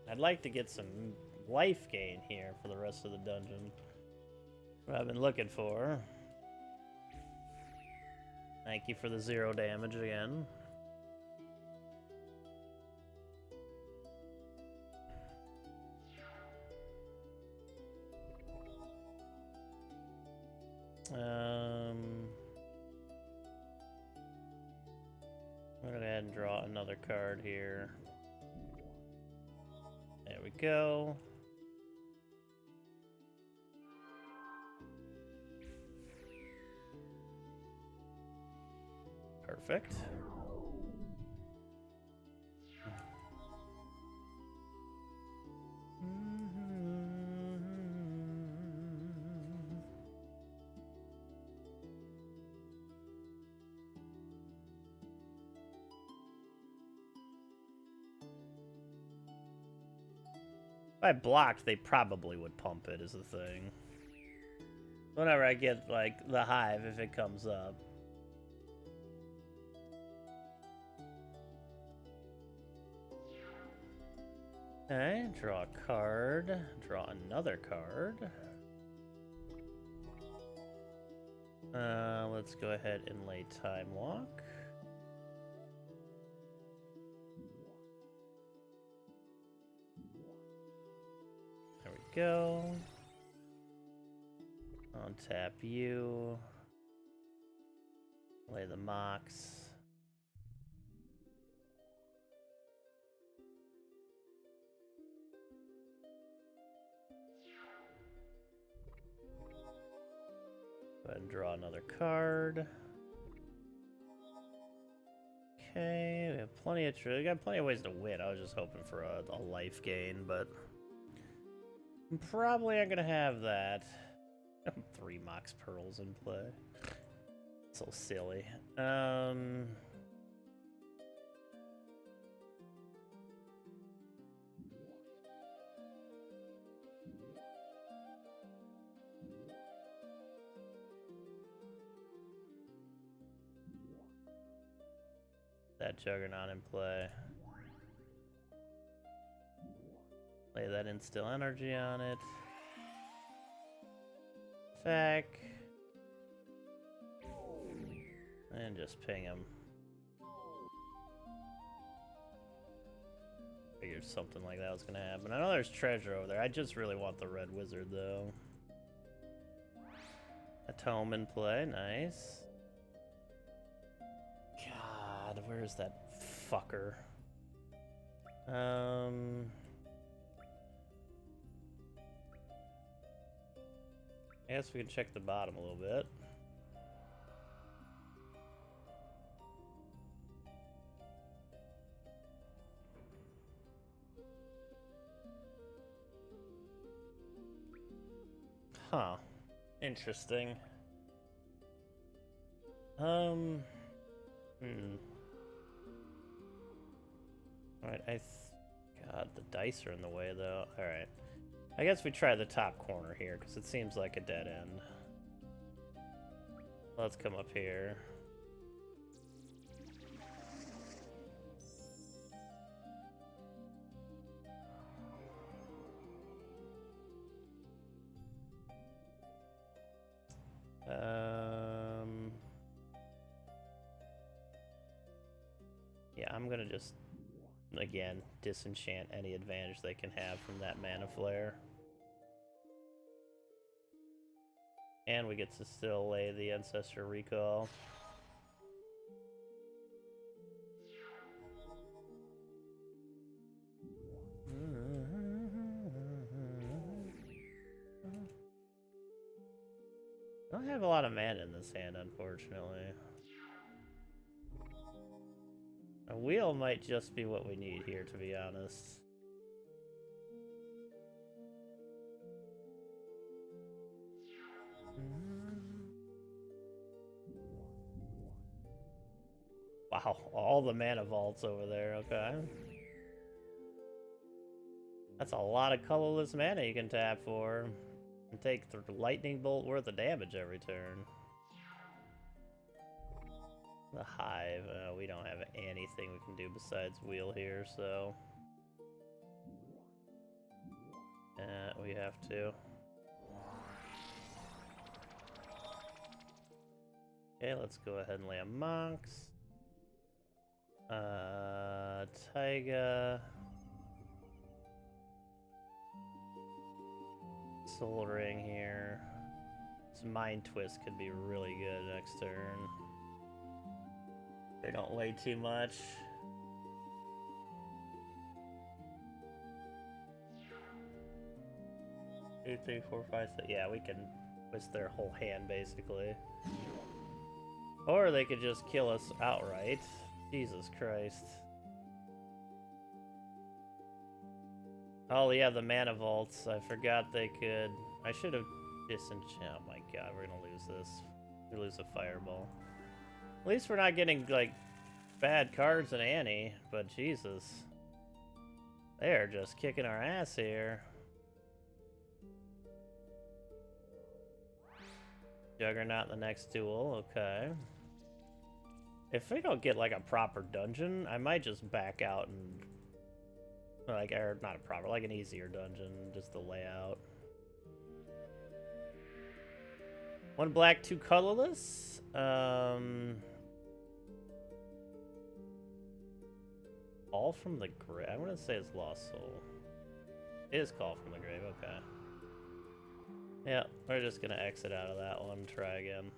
I'd like to get some life gain here for the rest of the dungeon. What I've been looking for. Thank you for the 0 damage again. I'm gonna go ahead and draw another card here. There we go. Perfect. If I blocked, they probably would pump it, is the thing. Whenever I get, like, the hive, if it comes up. Okay, draw a card. Draw another card. Let's go ahead and lay Time Walk. There we go. Untap you. Lay the Mox. Go ahead and draw another card. Okay, we have plenty of we got plenty of ways to win. I was just hoping for a life gain, but probably aren't gonna have that. 3 Mox Pearls in play. So silly. That Juggernaut in play. Lay that Instill Energy on it. Attack. And just ping him. Figured something like that was gonna happen. I know there's treasure over there. I just really want the red wizard though. A tome in play, nice. God, where's that fucker? I guess we can check the bottom a little bit. Huh. Interesting. Alright, God, the dice are in the way, though. Alright. I guess we try the top corner here, because it seems like a dead end. Let's come up here. Yeah, I'm gonna just, again, disenchant any advantage they can have from that mana flare. And we get to still lay the Ancestor Recall. I don't have a lot of mana in this hand, unfortunately. A wheel might just be what we need here, to be honest. Wow, all the mana vaults over there, okay. That's a lot of colorless mana you can tap for. And take the lightning bolt worth of damage every turn. The Hive, we don't have anything we can do besides wheel here, so... we have to. Okay, let's go ahead and lay a Monks. Taiga. Soul Ring here. This Mind Twist could be really good next turn. They don't lay too much. Two, three, four, five, six. Yeah, we can twist their whole hand basically. Or they could just kill us outright. Jesus Christ. Oh yeah, the mana vaults. I forgot they could. I should have disenchanted. Oh my god, we're gonna lose this. We lose a fireball. At least we're not getting like bad cards in Annie, but Jesus. They are just kicking our ass here. Juggernaut the next duel, okay. If we don't get like a proper dungeon, I might just back out and like, or not a proper, like an easier dungeon, just the layout. 1 black, 2 colorless. All from the grave. I want to say it's Lost Soul. It is Call from the Grave, okay. Yeah, we're just gonna exit out of that one, try again.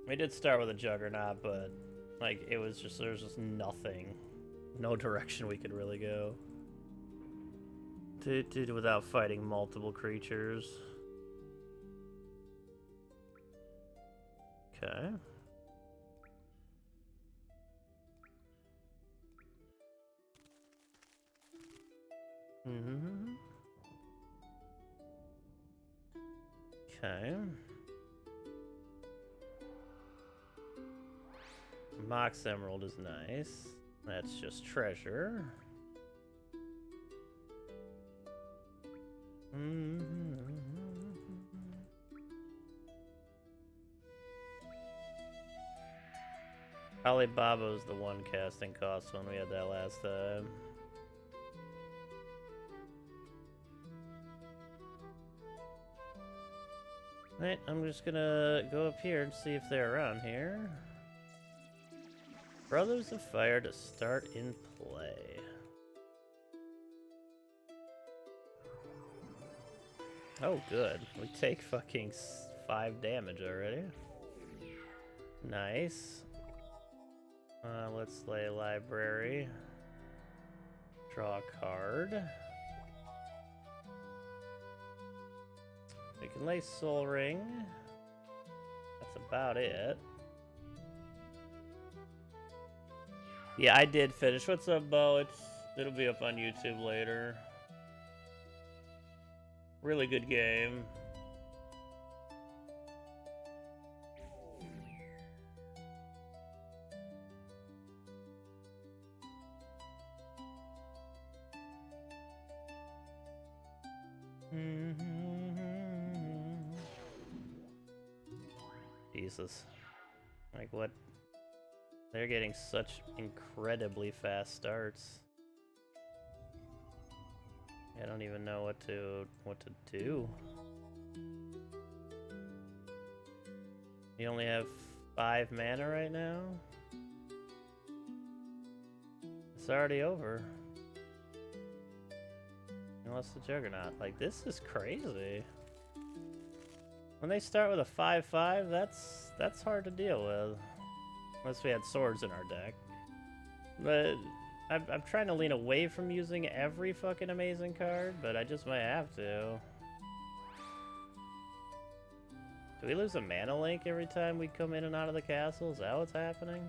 We did start with a Juggernaut, but Like, it was just, there's just nothing. No direction we could really go. Without fighting multiple creatures. Okay. Mm-hmm. Okay. Mox Emerald is nice. That's just treasure. Alibaba was the one casting cost when we had that last time. Right, I'm just gonna go up here and see if they're around here. Brothers of Fire to start in play. Oh, good. We take fucking 5 damage already. Nice. Let's lay library. Draw a card. We can lay Soul Ring. That's about it. Yeah, I did finish. What's up, Bo? It'll be up on YouTube later. Really good game. Jesus. Like, what? They're getting such incredibly fast starts. I don't even know what to do. You only have 5 mana right now? It's already over. Unless the Juggernaut. Like, this is crazy. When they start with a 5/5, that's hard to deal with. Unless we had swords in our deck. But I'm trying to lean away from using every fucking amazing card, but I just might have to. Do we lose a mana link every time we come in and out of the castle? Is that what's happening?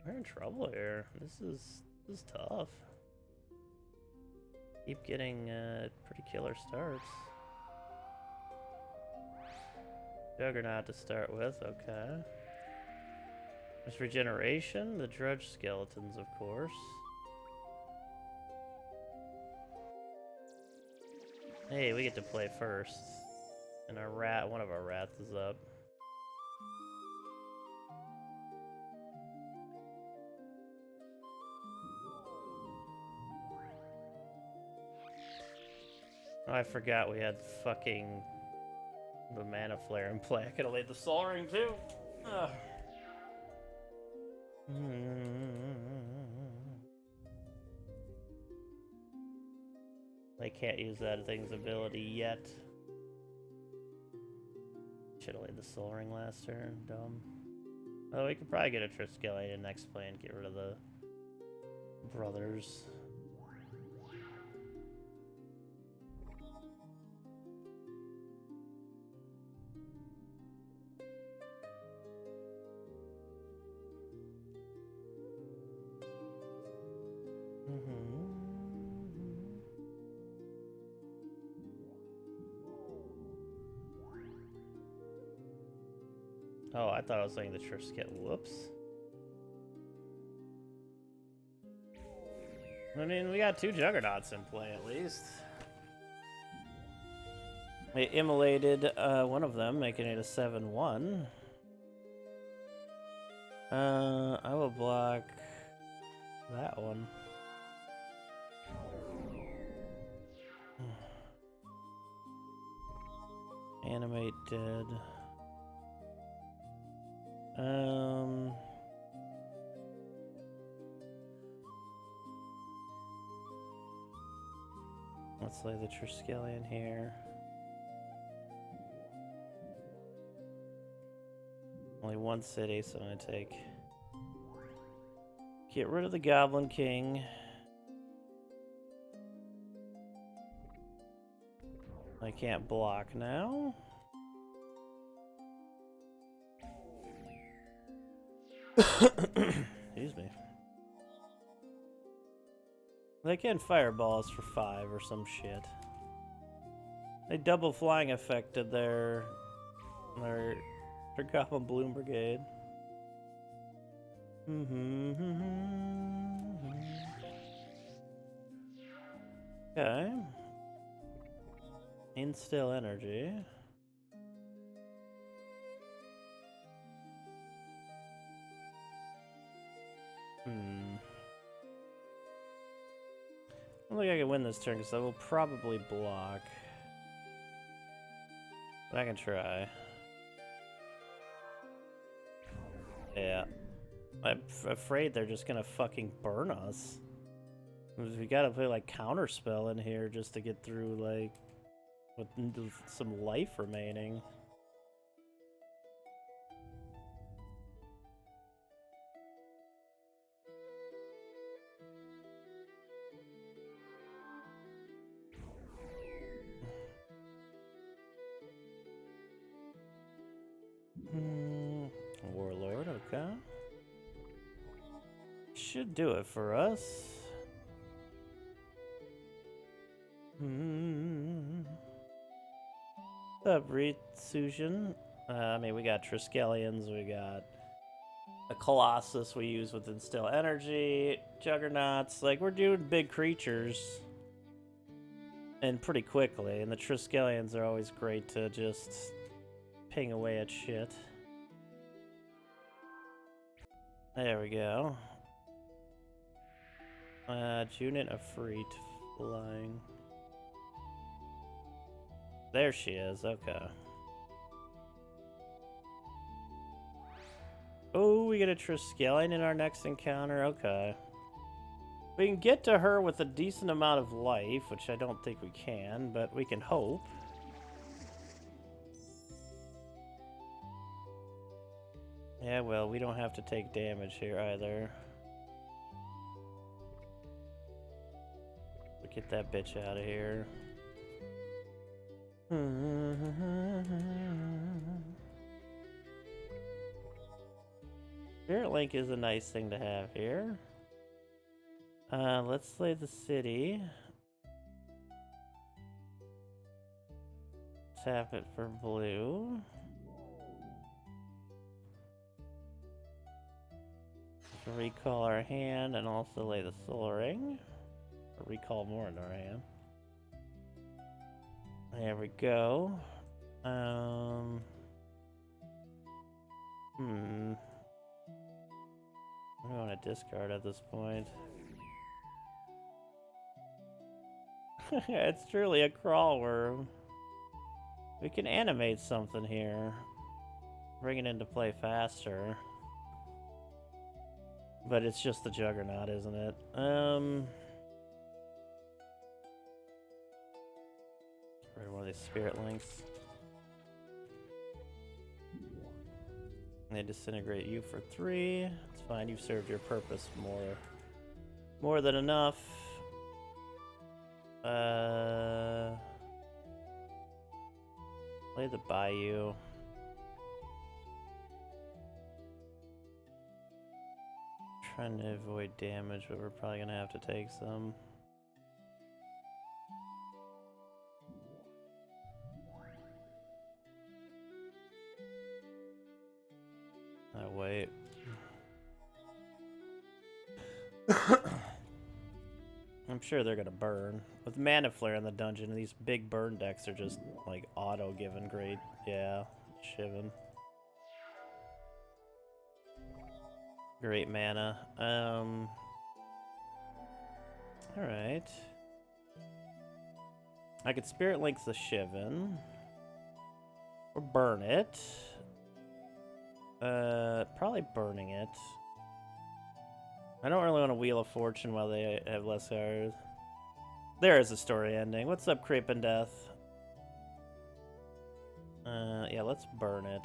We're in trouble here. This is tough. Keep getting pretty killer starts. Juggernaut to start with, okay. There's regeneration, the Drudge Skeletons, of course. Hey, we get to play first. And one of our rats is up. Oh, I forgot we had fucking the Mana Flare in play. I could have laid the Soul Ring too. Ugh. They can't use that thing's ability yet. Should have laid the Soul Ring last turn. Dumb. Oh, we could probably get a Triskelion next play and get rid of the brothers. Oh, I thought I was saying the Triskelion. Whoops. I mean, we got 2 Juggernauts in play at least. We immolated one of them, making it a 7/1. I will block that one. Animate dead. Let's lay the Triskelion here. one city, so I'm gonna take... Get rid of the Goblin King. I can't block now. Excuse me. They can fireball us for 5 or some shit. They double flying affected their Goblin Bloom Brigade. Okay. Instill energy. I don't think I can win this turn because I will probably block. But I can try. Yeah. I'm afraid they're just gonna fucking burn us. We gotta play like counterspell in here just to get through, like, with some life remaining. Warlord, okay. Should do it for us. What's up, Ritsujan? I mean, we got Triskelions, we got a Colossus we use with Instill Energy, Juggernauts. Like, we're doing big creatures. And pretty quickly, and the Triskelions are always great to just ping away at shit. There we go. Unit of Freet flying. There she is, okay. Oh, we get a Triskelion in our next encounter, okay. We can get to her with a decent amount of life, which I don't think we can, but we can hope. Yeah, well, we don't have to take damage here either. We'll get that bitch out of here. Spirit Link is a nice thing to have here. Let's slay the city. Tap it for blue. Recall our hand and also lay the soul ring. Or recall more into our hand. There we go. I want to discard at this point. It's truly a crawl worm. We can animate something here. Bring it into play faster. But it's just the Juggernaut, isn't it? Get rid of one of these Spirit Links. They disintegrate you for 3. It's fine, you've served your purpose more than enough. Play the Bayou. Trying to avoid damage, but we're probably gonna have to take some. Oh, wait. I'm sure they're gonna burn. With Mana Flare in the dungeon, these big burn decks are just, like, auto-given great. Yeah, Shivan. Great mana. Alright. I could Spirit Link the Shivan. Or burn it. Probably burning it. I don't really want to Wheel of Fortune while they have less cards. There is a story ending. What's up, Creepin' Death? Yeah, let's burn it.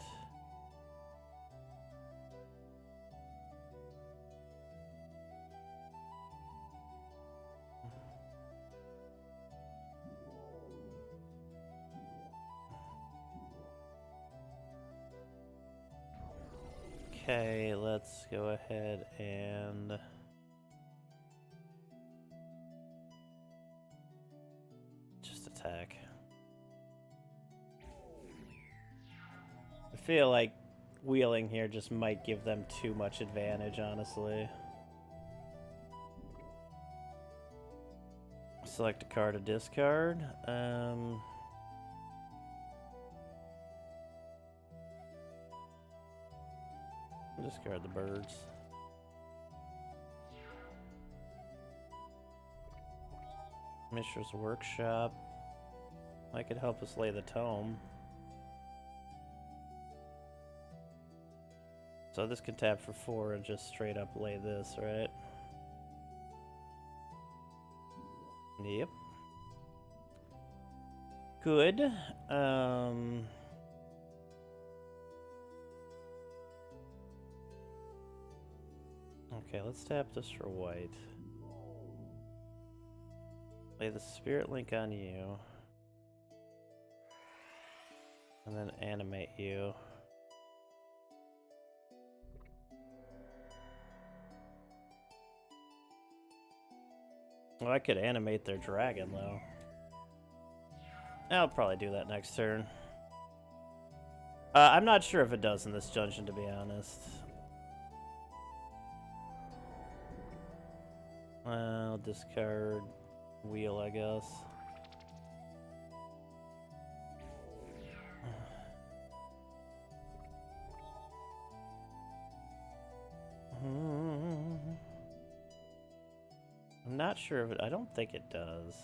Okay, let's go ahead and just attack. I feel like wheeling here just might give them too much advantage, honestly. Select a card to discard. Discard the birds. Mishra's Workshop. That could help us lay the tome. So this can tap for 4 and just straight up lay this, right? Yep. Good. Okay, let's tap this for white. Lay the Spirit Link on you. And then animate you. Well, I could animate their dragon, though. I'll probably do that next turn. I'm not sure if it does in this dungeon, to be honest. I'll discard wheel, I guess. I'm not sure if it... I don't think it does.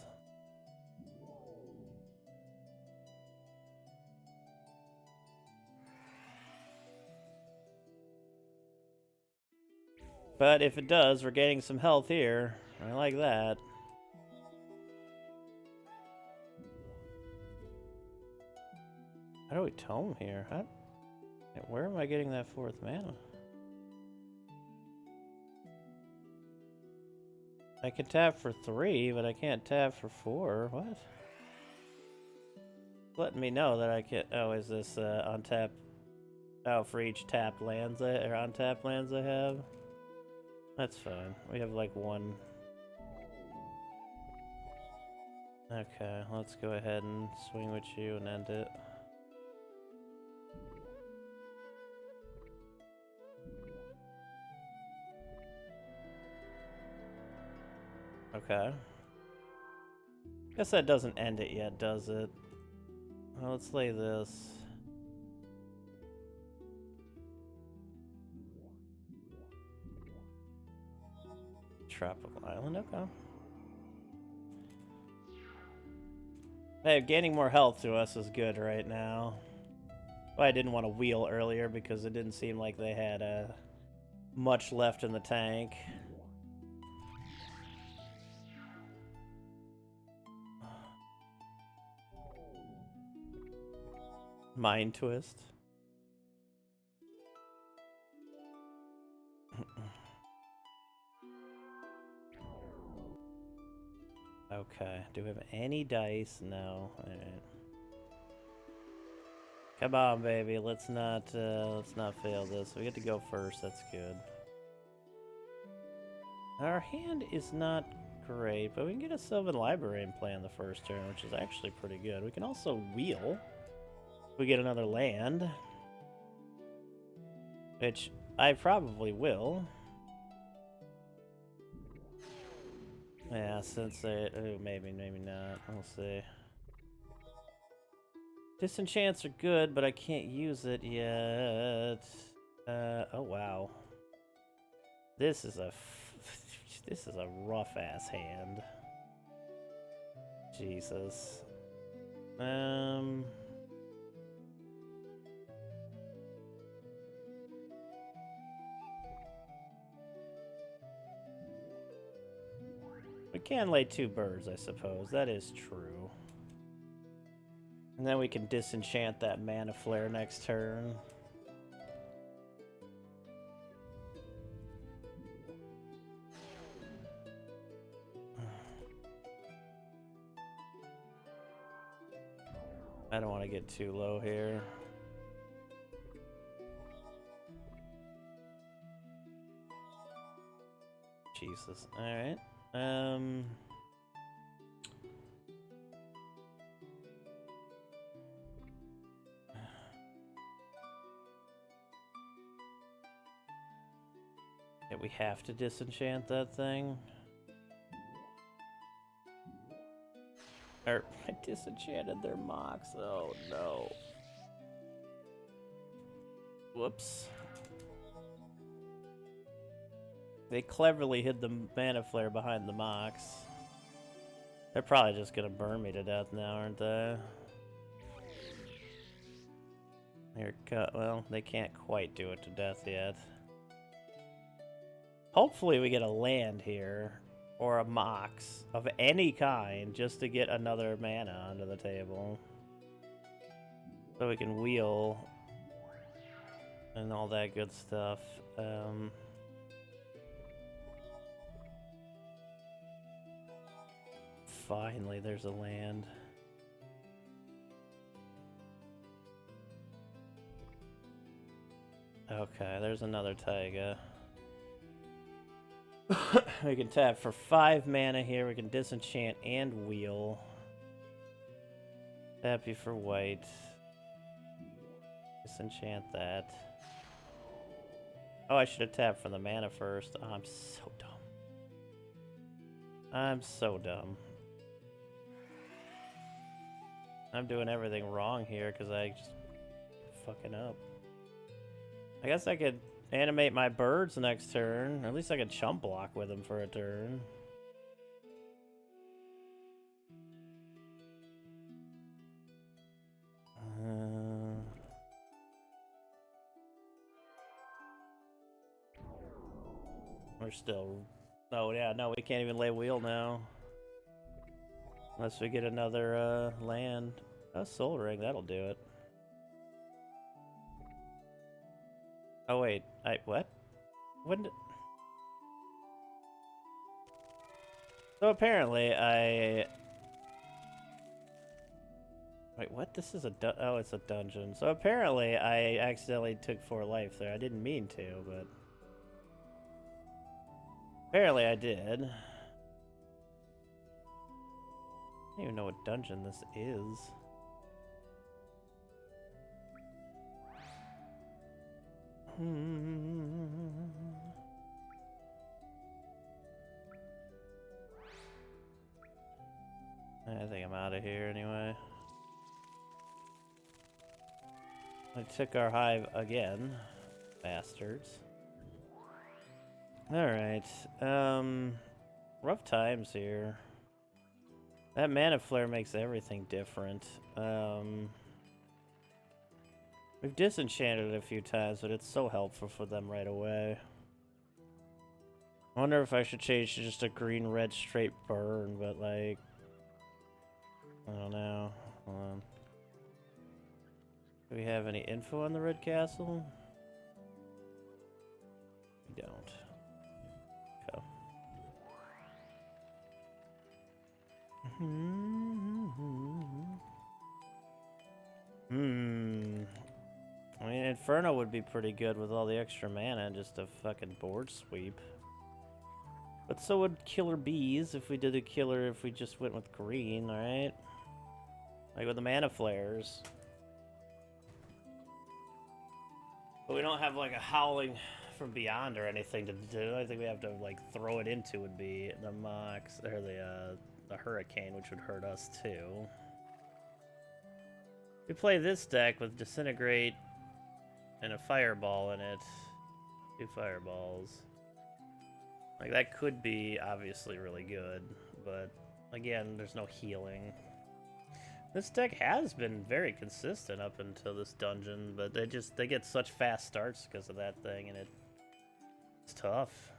But if it does, we're getting some health here. I like that. How do we tome here? Where am I getting that 4th mana? I can tap for 3, but I can't tap for 4. What? Letting me know that I can... Oh, is this untap? Oh, for each tapped lands or untapped lands I have? That's fine. We have like 1. Okay, let's go ahead and swing with you and end it. Okay. Guess that doesn't end it yet, does it? Well, let's lay this. Tropical Island, okay. Hey, gaining more health to us is good right now. Well, I didn't want to wheel earlier because it didn't seem like they had much left in the tank. Mind twist. Okay. Do we have any dice? No. All right. Come on, baby. Let's not fail this. We get to go first. That's good. Our hand is not great, but we can get a Sylvan Library and play on the first turn, which is actually pretty good. We can also wheel. We get another land, which I probably will. Yeah, since they... Oh, maybe not. We'll see. Disenchants are good, but I can't use it yet. Oh, wow. This is a... This is a rough-ass hand. Jesus. We can lay 2 birds, I suppose. That is true. And then we can disenchant that Mana Flare next turn. I don't want to get too low here. Jesus. Alright. Yeah, we have to disenchant that thing. I disenchanted their mocks. Oh no. Whoops. They cleverly hid the mana flare behind the mocks. They're probably just gonna burn me to death now, aren't they? Well, they can't quite do it to death yet. Hopefully we get a land here, or a mox of any kind, just to get another mana onto the table. So we can wheel and all that good stuff. Finally, there's a land. Okay, there's another taiga. We can tap for 5 mana here. We can disenchant and wheel. Tap you for white. Disenchant that. Oh, I should have tapped for the mana first. Oh, I'm so dumb. I'm so dumb. I'm doing everything wrong here because I just fucking up. I guess I could animate my birds next turn. Or at least I could chump block with them for a turn. We're still... Oh, yeah, no, we can't even lay wheel now. Unless we get another land. Oh, Soul Ring, that'll do it. Oh, wait. What? When did... So apparently I... Wait, what? This is a oh, it's a dungeon. So apparently I accidentally took 4 life there. I didn't mean to, but... Apparently I did. I don't even know what dungeon this is. I think I'm out of here anyway. I took our hive again. Bastards. Alright. Rough times here. That mana flare makes everything different. We've disenchanted it a few times, but it's so helpful for them right away. I wonder if I should change to just a green-red straight burn, but like... I don't know. Hold on. Do we have any info on the Red Castle? We don't. Okay. I mean, Inferno would be pretty good with all the extra mana and just a fucking board sweep. But so would Killer Bees if we did a killer, if we just went with green, alright? Like with the mana flares. But we don't have like a Howling from Beyond or anything to do. The only thing we have to like throw it into would be the Mox, or the Hurricane, which would hurt us too. We play this deck with Disintegrate and a Fireball in it. 2 Fireballs. Like, that could be obviously really good, but again, there's no healing. This deck has been very consistent up until this dungeon, but they get such fast starts because of that thing, and it's tough.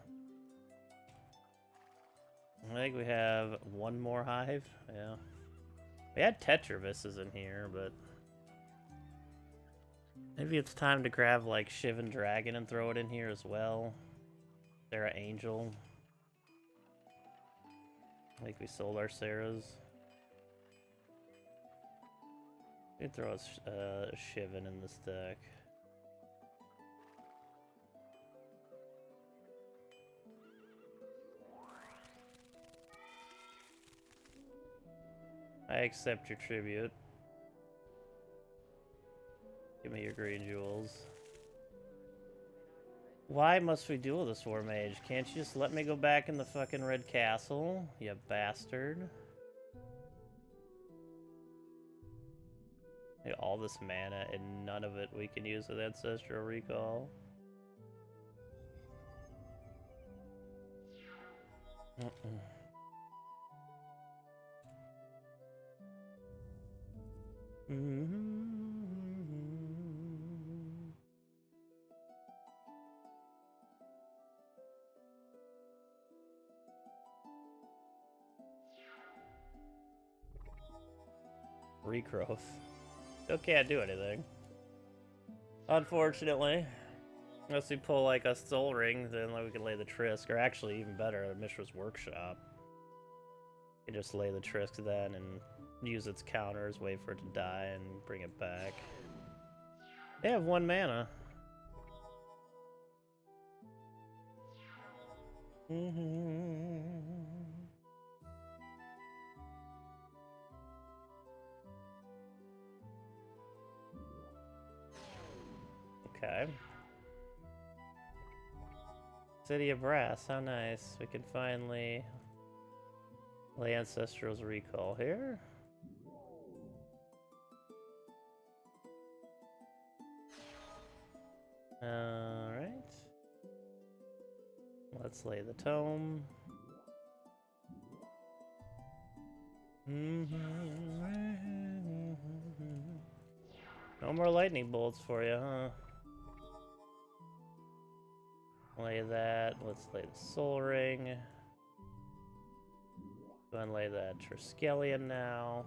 I think we have 1 more hive, yeah. We had Tetravis's in here, but... Maybe it's time to grab, like, Shivan Dragon and throw it in here as well. Sarah Angel. I think we sold our Sarahs. We could throw a Shivan in this deck. I accept your tribute. Give me your green jewels. Why must we duel this War Mage? Can't you just let me go back in the fucking Red Castle, you bastard? All this mana and none of it we can use with Ancestral Recall. Regrowth. Still can't do anything. Unfortunately. Unless we pull like a Soul Ring, then we can lay the Trisk. Or actually, even better, Mishra's Workshop. You just lay the Trisk then and use its counters, wait for it to die, and bring it back. They have 1 mana. Okay. City of Brass, how nice. We can finally lay Ancestral's Recall here. Alright. Let's lay the Tome. No more lightning bolts for you, huh? Lay that. Let's lay the Soul Ring. Go and lay that Triskelion now.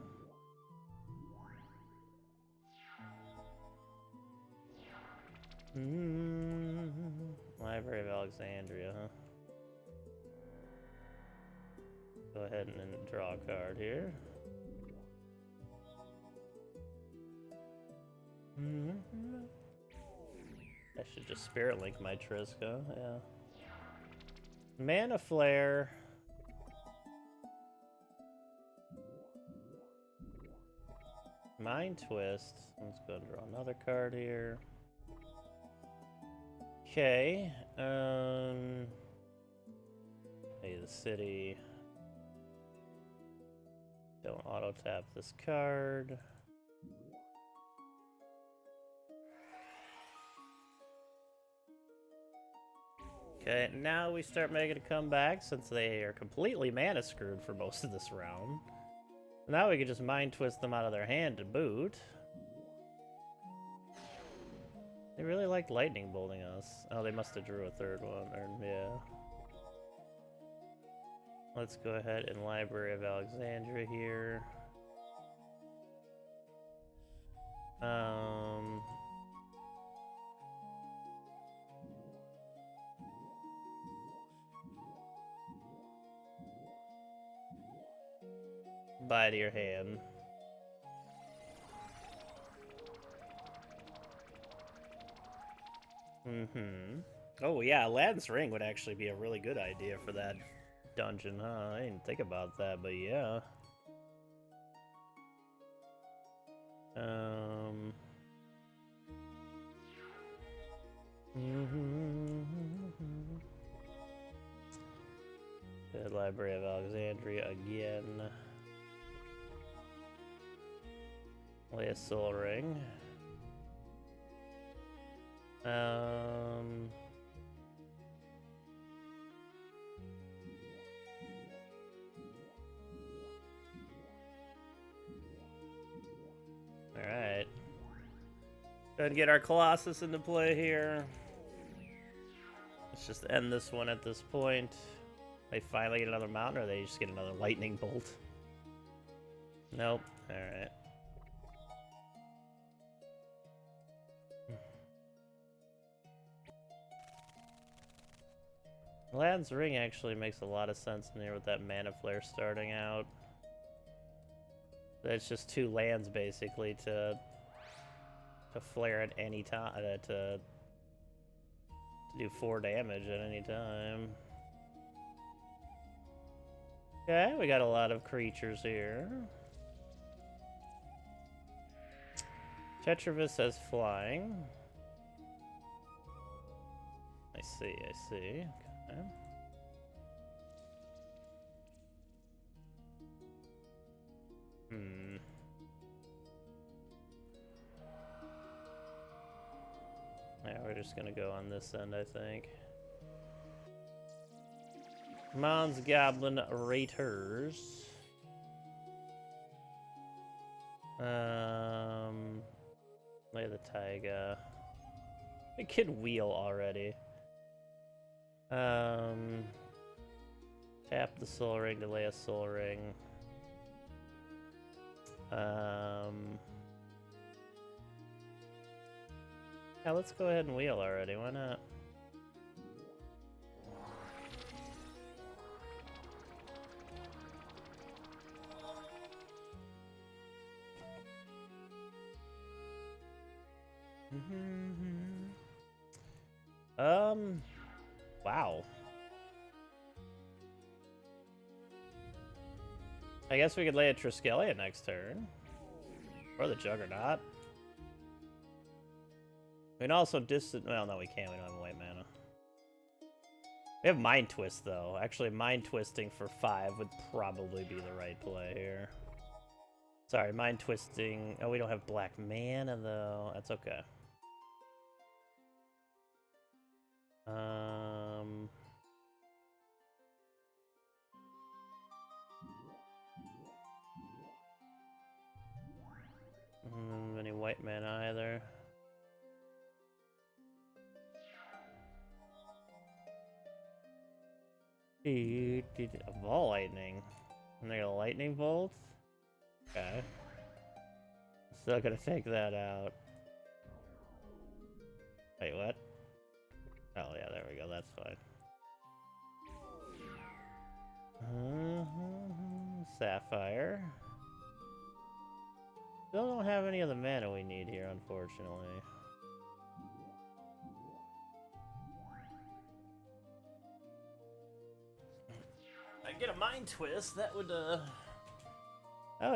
Library of Alexandria, huh? Go ahead and draw a card here. I should just Spirit Link my Trisk, huh? Yeah. Mana Flare. Mind Twist. Let's go and draw another card here. Okay. Hey, the city. Don't auto tap this card. Okay, now we start making a comeback since they are completely mana screwed for most of this round. Now we can just Mind Twist them out of their hand to boot. They really like lightning bolting us. Oh, they must have drew a 3rd one, or yeah. Let's go ahead and Library of Alexandria here. Bye to your hand. Oh yeah, Aladdin's Ring would actually be a really good idea for that dungeon, huh? I didn't think about that, but yeah. The Library of Alexandria again. Lay a Soul Ring. Alright. Go ahead and get our Colossus into play here. Let's just end this one at this point. They finally get another mountain, or they just get another lightning bolt? Nope. Alright. Aladdin's Ring actually makes a lot of sense in here with that Mana Flare starting out. That's just 2 lands basically to flare at any time, to do 4 damage at any time. Okay, we got a lot of creatures here. Tetravis has flying. I see, I see. Okay. Hmm. Yeah, we're just gonna go on this end, I think. Mons Goblin Raiders. Lay the Taiga. We can wheel already. Tap the Soul Ring to lay a Soul Ring. Yeah, let's go ahead and wheel already. Why not? Wow. I guess we could lay a Triskelion next turn. Or the Juggernaut. We can also distant. Well, no, we can't. We don't have white mana. We have Mind Twist, though. Actually, Mind Twisting for 5 would probably be the right play here. Sorry, Mind Twisting. Oh, we don't have black mana, though. That's okay. Any white mana either. A Ball Lightning. And they got a Lightning Bolt? Okay. Still gonna take that out. Wait, what? Oh, yeah, there we go. That's fine. Sapphire. Still don't have any of the mana we need here, unfortunately. I get a Mind Twist, that would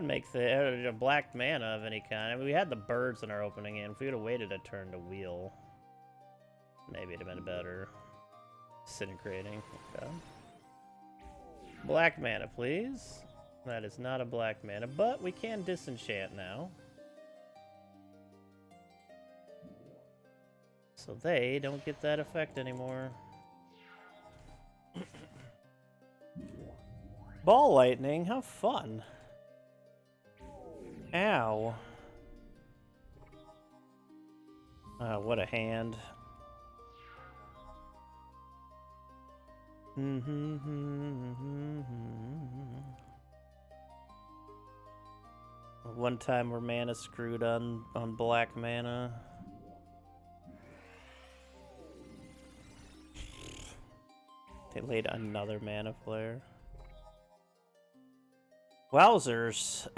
make the a black mana of any kind. I mean, we had the birds in our opening hand. If we would have waited a turn to wheel, maybe it'd have been better. Disintegrating. Okay. Black mana, please. That is not a black mana, but we can disenchant now. So they don't get that effect anymore. Ball Lightning, how fun. Ow. What a hand. One time we're mana screwed on black mana. They laid another mana flare. Wowzers.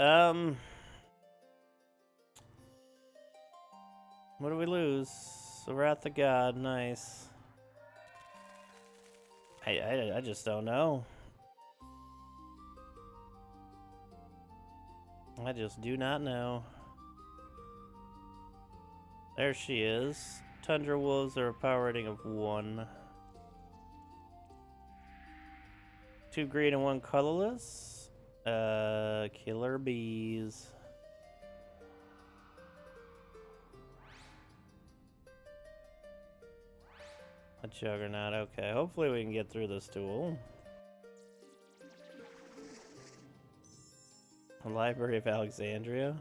What do we lose? So Wrath of God, nice. I just don't know. I just do not know. There she is. Tundra Wolves are a power rating of 1. 2 green and 1 colorless. Killer Bees. A Juggernaut, okay. Hopefully we can get through this duel. The Library of Alexandria.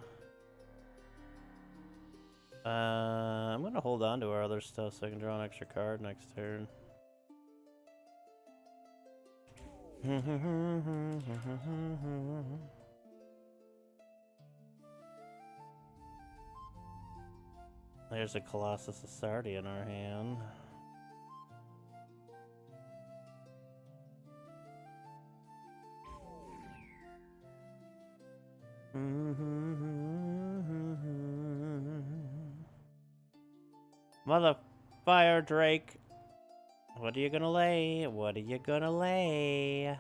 I'm gonna hold on to our other stuff so I can draw an extra card next turn. There's a Colossus Astartes in our hand. Mother Fire Drake. What are you gonna lay? What are you gonna lay?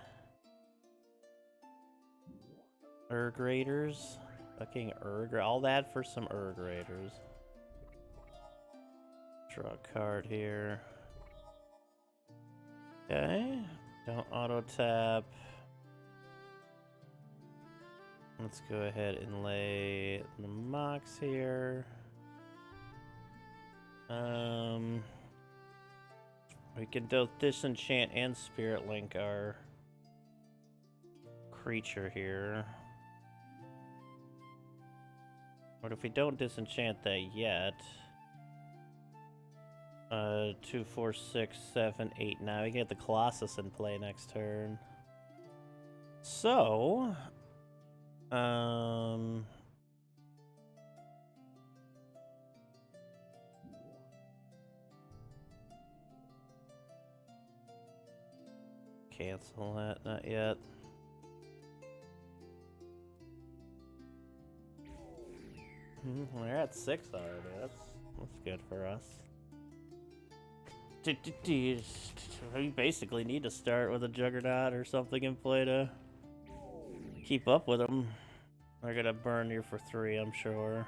Raiders. Fucking Urg. All that for some Urg Raiders. Draw a card here. Okay. Don't auto tap. Let's go ahead and lay the Mox here. We can both disenchant and spirit link our creature here. But if we don't disenchant that yet, 2, 4, 6, 7, 8. Now we get the Colossus in play next turn. So, cancel that, not yet. We're at 6 already. That's good for us. We basically need to start with a Juggernaut or something in play to keep up with them. They're gonna burn you for 3, I'm sure.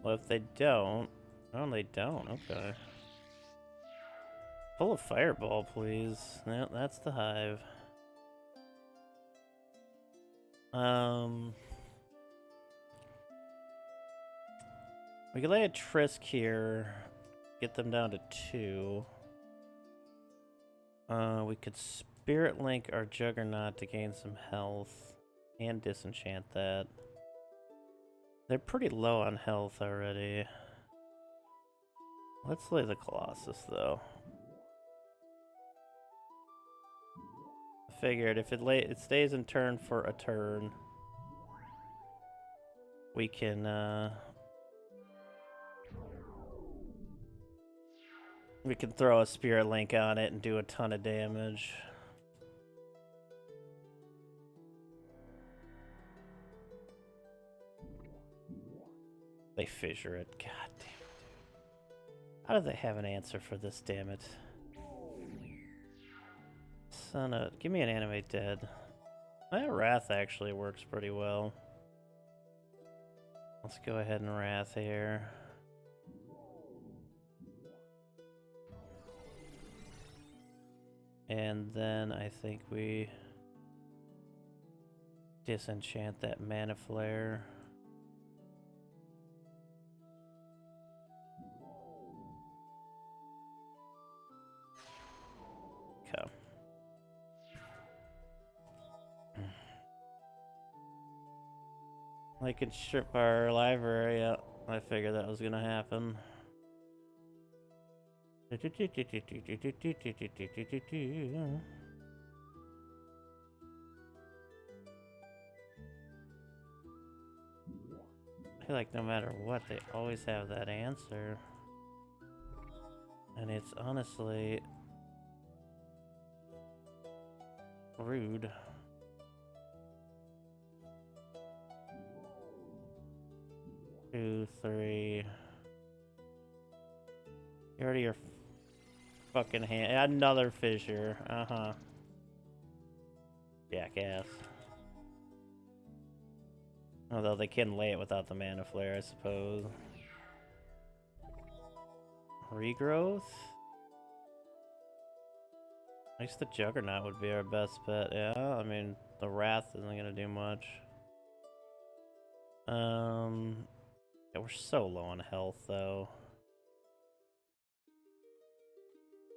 Well, if they don't... Oh, they don't. Okay. Pull a Fireball, please. Yeah, that's the Hive. We could lay a Trisk here. Get them down to 2. We could Spirit Link our Juggernaut to gain some health. And disenchant that. They're pretty low on health already. Let's lay the Colossus, though. I figured if it stays in turn for a turn, we can throw a Spirit Link on it and do a ton of damage. They fissure it. God damn it. How do they have an answer for this, damn it? Son of... Give me an Animate Dead. That Wrath actually works pretty well. Let's go ahead and Wrath here. And then I think we disenchant that Mana Flare. Okay. I can strip our library. Yeah, I figured that was gonna happen. I feel like no matter what, they always have that answer. And it's honestly rude. Two, 3. You already your fucking hand. Another fissure. Uh-huh. Jackass. Although they can lay it without the Mana Flare, I suppose. Regrowth? At least the Juggernaut would be our best bet. Yeah, I mean, the Wrath isn't gonna do much. Yeah, we're so low on health, though.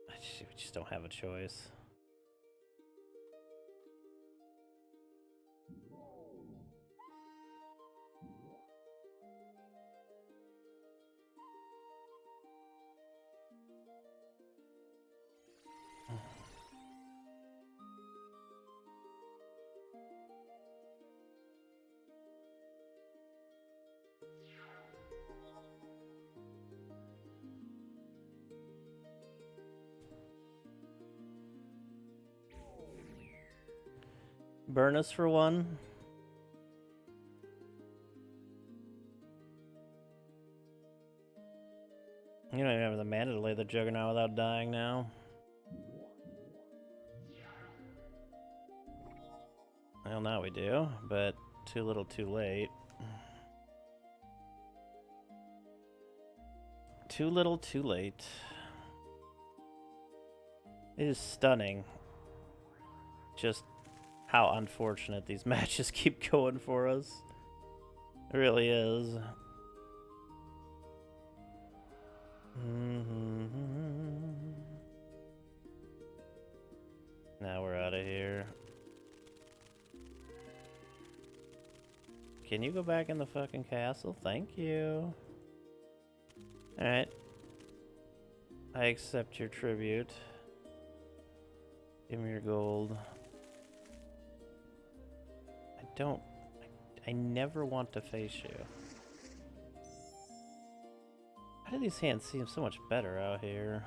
We just don't have a choice. Burn us for 1. You don't even have the mana to lay the Juggernaut without dying now. Well, now we do, but too little too late. Too little too late. It is stunning just how unfortunate these matches keep going for us. It really is. Now we're out of here. Can you go back in the fucking castle? Thank you. Alright. I accept your tribute. Give me your gold. I never want to face you. How do these hands seem so much better out here?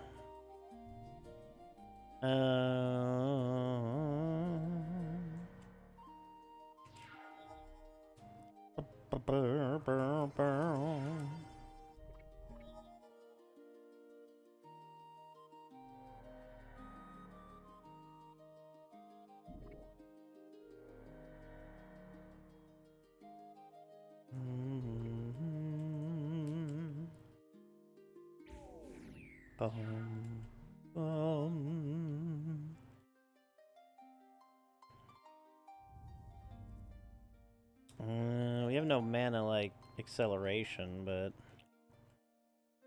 We have no mana like acceleration, but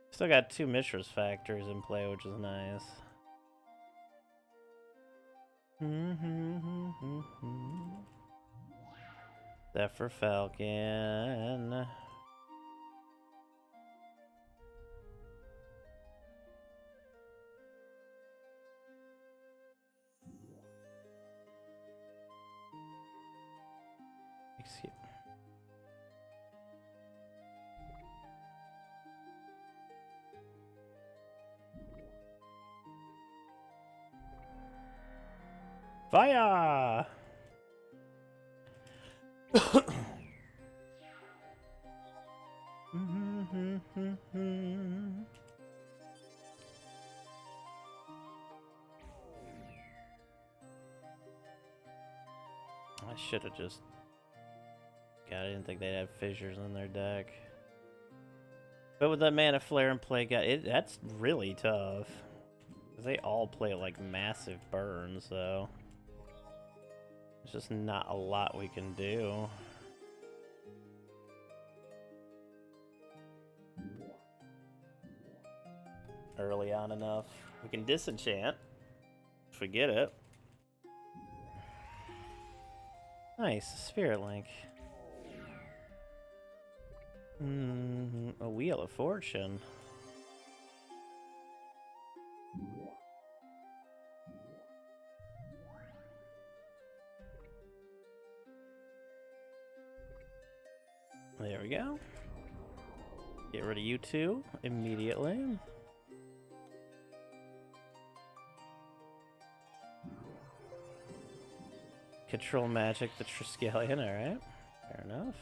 still got 2 Mishra's factors in play, which is nice. Zephyr Falcon. Excuse. Fire! I should have just... God, I didn't think they'd have fissures in their deck. But with that Mana Flare in play, that's really tough. Because they all play like massive burns, so... There's just not a lot we can do. Early on enough. We can disenchant. If we get it. Nice, Spirit Link. A Wheel of Fortune. There we go. Get rid of you two immediately. Control magic, the Triskelion, alright. Fair enough.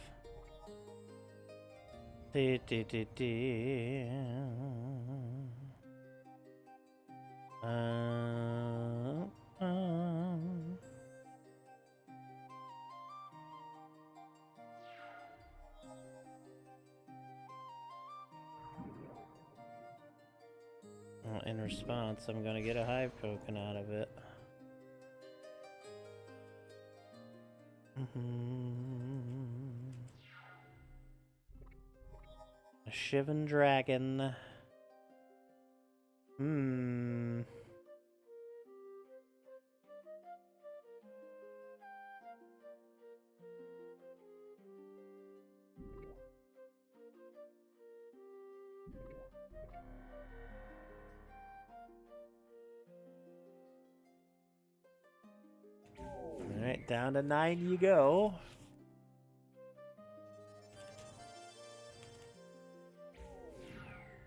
Well, in response, I'm gonna get a Hive Token out of it. A Shivan Dragon. Alright, down to 9 you go.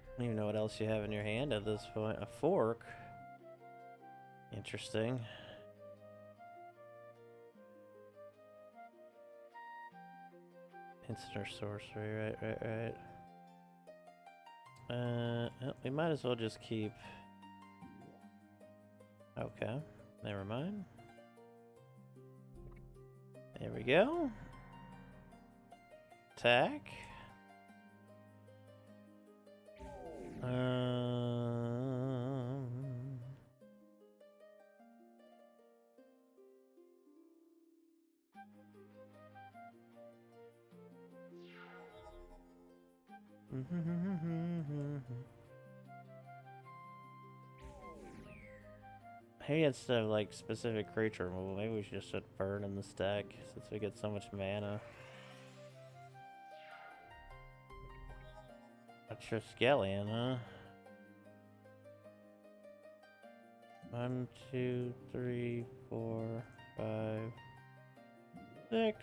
I don't even know what else you have in your hand at this point. A fork. Interesting. Instant or sorcery, right. We might as well just keep... Okay, never mind. There we go. Attack. Hey, instead of like specific creature removal, maybe we should just put burn in the stack since we get so much mana. A Triskelion, huh? 1, 2, 3, 4, 5, 6.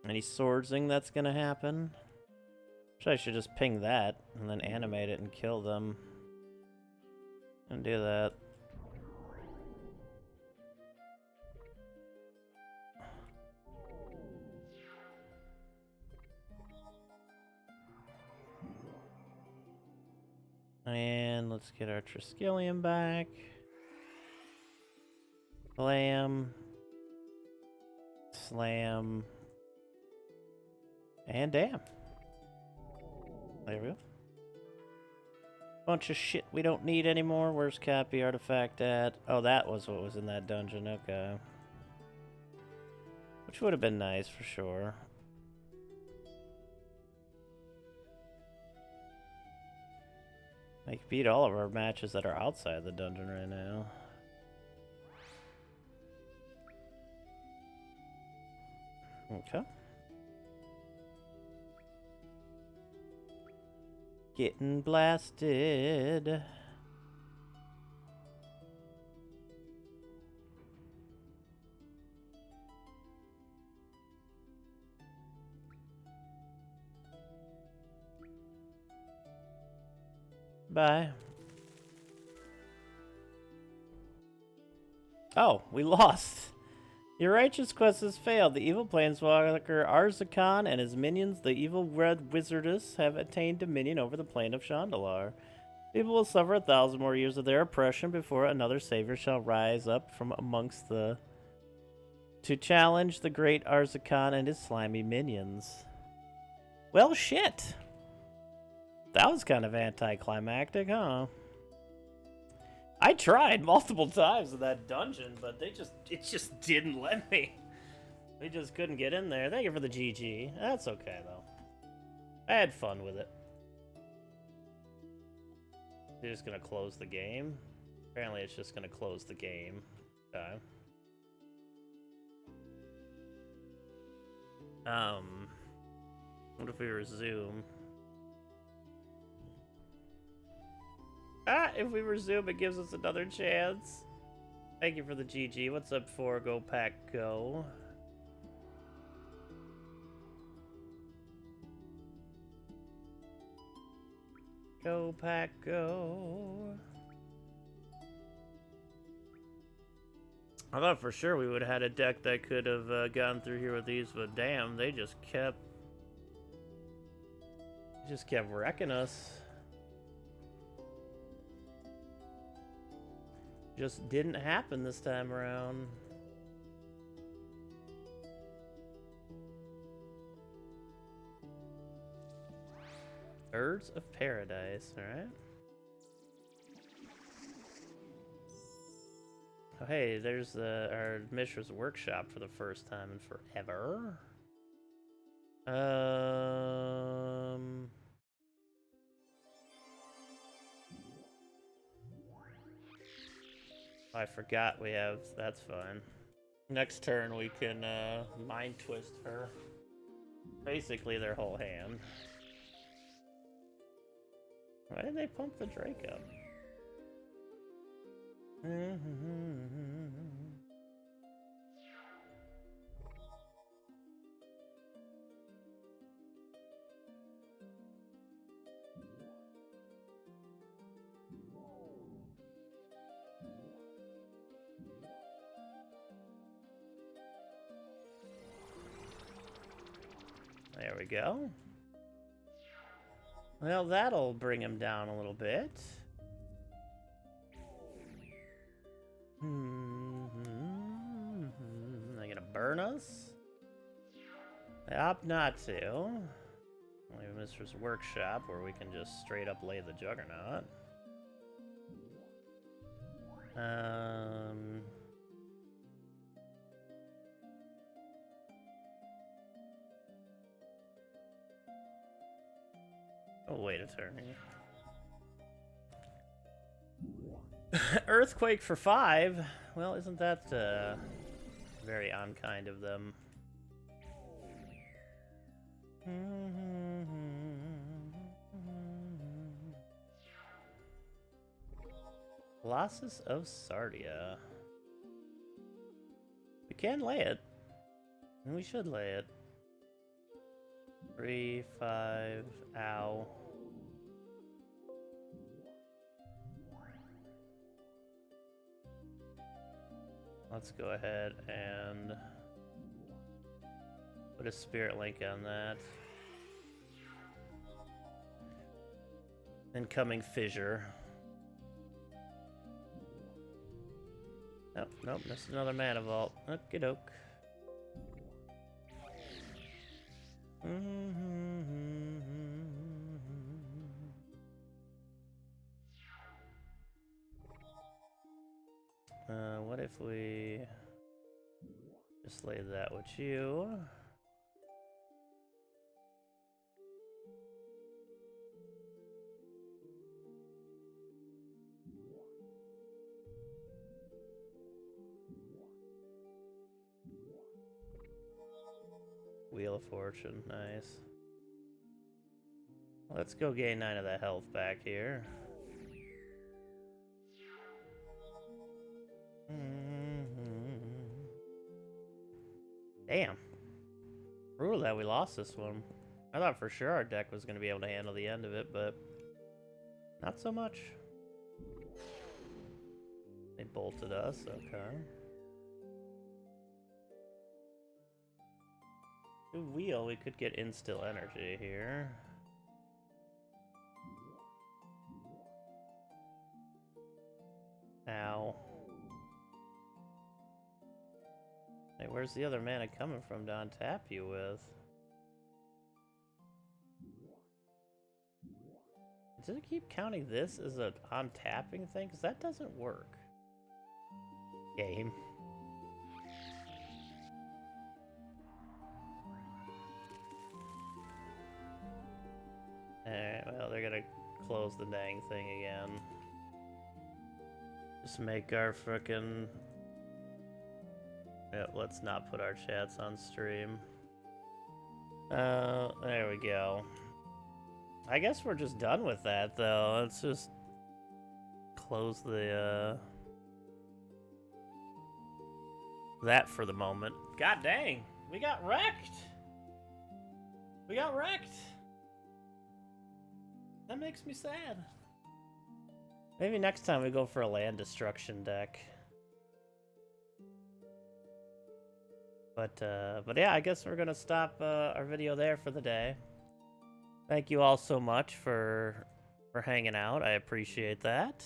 Any swordsing that's gonna happen? I should just ping that and then animate it and kill them. And do that. And let's get our Triskelion back. Slam. Slam. And damn. There we go. Bunch of shit we don't need anymore. Where's Cappy Artifact at? Oh, that was what was in that dungeon. Okay. Which would have been nice for sure. Like, beat all of our matches that are outside the dungeon right now. Okay. Getting blasted. Bye. Oh, we lost. Your righteous quest has failed. The evil planeswalker Arzakan and his minions, the evil red wizardess, have attained dominion over the plane of Shandalar. People will suffer 1,000 more years of their oppression before another savior shall rise up from amongst the... to challenge the great Arzakan and his slimy minions. Well, shit. That was kind of anticlimactic, huh? I tried multiple times in that dungeon, but it just didn't let me. We just couldn't get in there. Thank you for the GG. That's okay, though. I had fun with it. They're just gonna close the game? Apparently it's just gonna close the game. Okay. What if we resume? Ah, if we resume, it gives us another chance. Thank you for the GG. What's up for Go Pack Go? Go Pack Go. I thought for sure we would have had a deck that could have gone through here with these, but damn, they just kept wrecking us. Just didn't happen this time around. Birds of Paradise, alright. Oh, hey, there's our Mishra's Workshop for the first time in forever. I forgot we have... That's fine. Next turn we can Mind Twist her. Basically their whole hand. Why did they pump the Drake up? we go. Well, that'll bring him down a little bit. They're gonna burn us? I opt not to. Leave Mistress Workshop where we can just straight up lay the Juggernaut. Oh, wait a turn here. Earthquake for 5? Well, isn't that very unkind of them? Colossus of Sardia. We can lay it. And we should lay it. 3, 5, ow. Let's go ahead and put a Spirit Link on that. Incoming Fissure. Nope, nope, that's another Mana Vault. Okie doke. What if we just lay that with you? Wheel of Fortune, nice. Let's go gain 9 of that health back here. Damn. Brutal that we lost this one. I thought for sure our deck was going to be able to handle the end of it, but not so much. They bolted us, okay. Good wheel, we could get Instill Energy here. Ow. Hey, where's the other mana coming from to untap you with? Does it keep counting this as a untapping thing? Because that doesn't work. Game. Alright, well, they're gonna close the dang thing again. Just make our frickin'... Yep, let's not put our chats on stream. There we go. I guess we're just done with that, though. Let's just close the, that for the moment. God dang! We got wrecked! We got wrecked! That makes me sad. Maybe next time we go for a land destruction deck. But yeah, I guess we're gonna stop our video there for the day. Thank you all so much for hanging out. I appreciate that.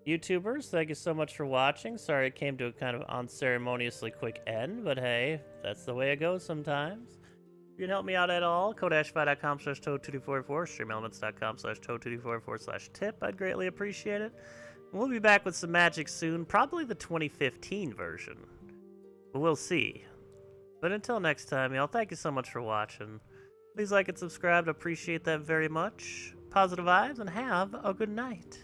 YouTubers, thank you so much for watching. Sorry it came to a kind of unceremoniously quick end, but hey, that's the way it goes sometimes. If you can help me out at all, codashify.com/toad2244, streamelements.com/toad2244/tip. I'd greatly appreciate it. And we'll be back with some Magic soon, probably the 2015 version. But we'll see. But until next time, y'all, thank you so much for watching. Please like and subscribe. I appreciate that very much. Positive vibes, and have a good night.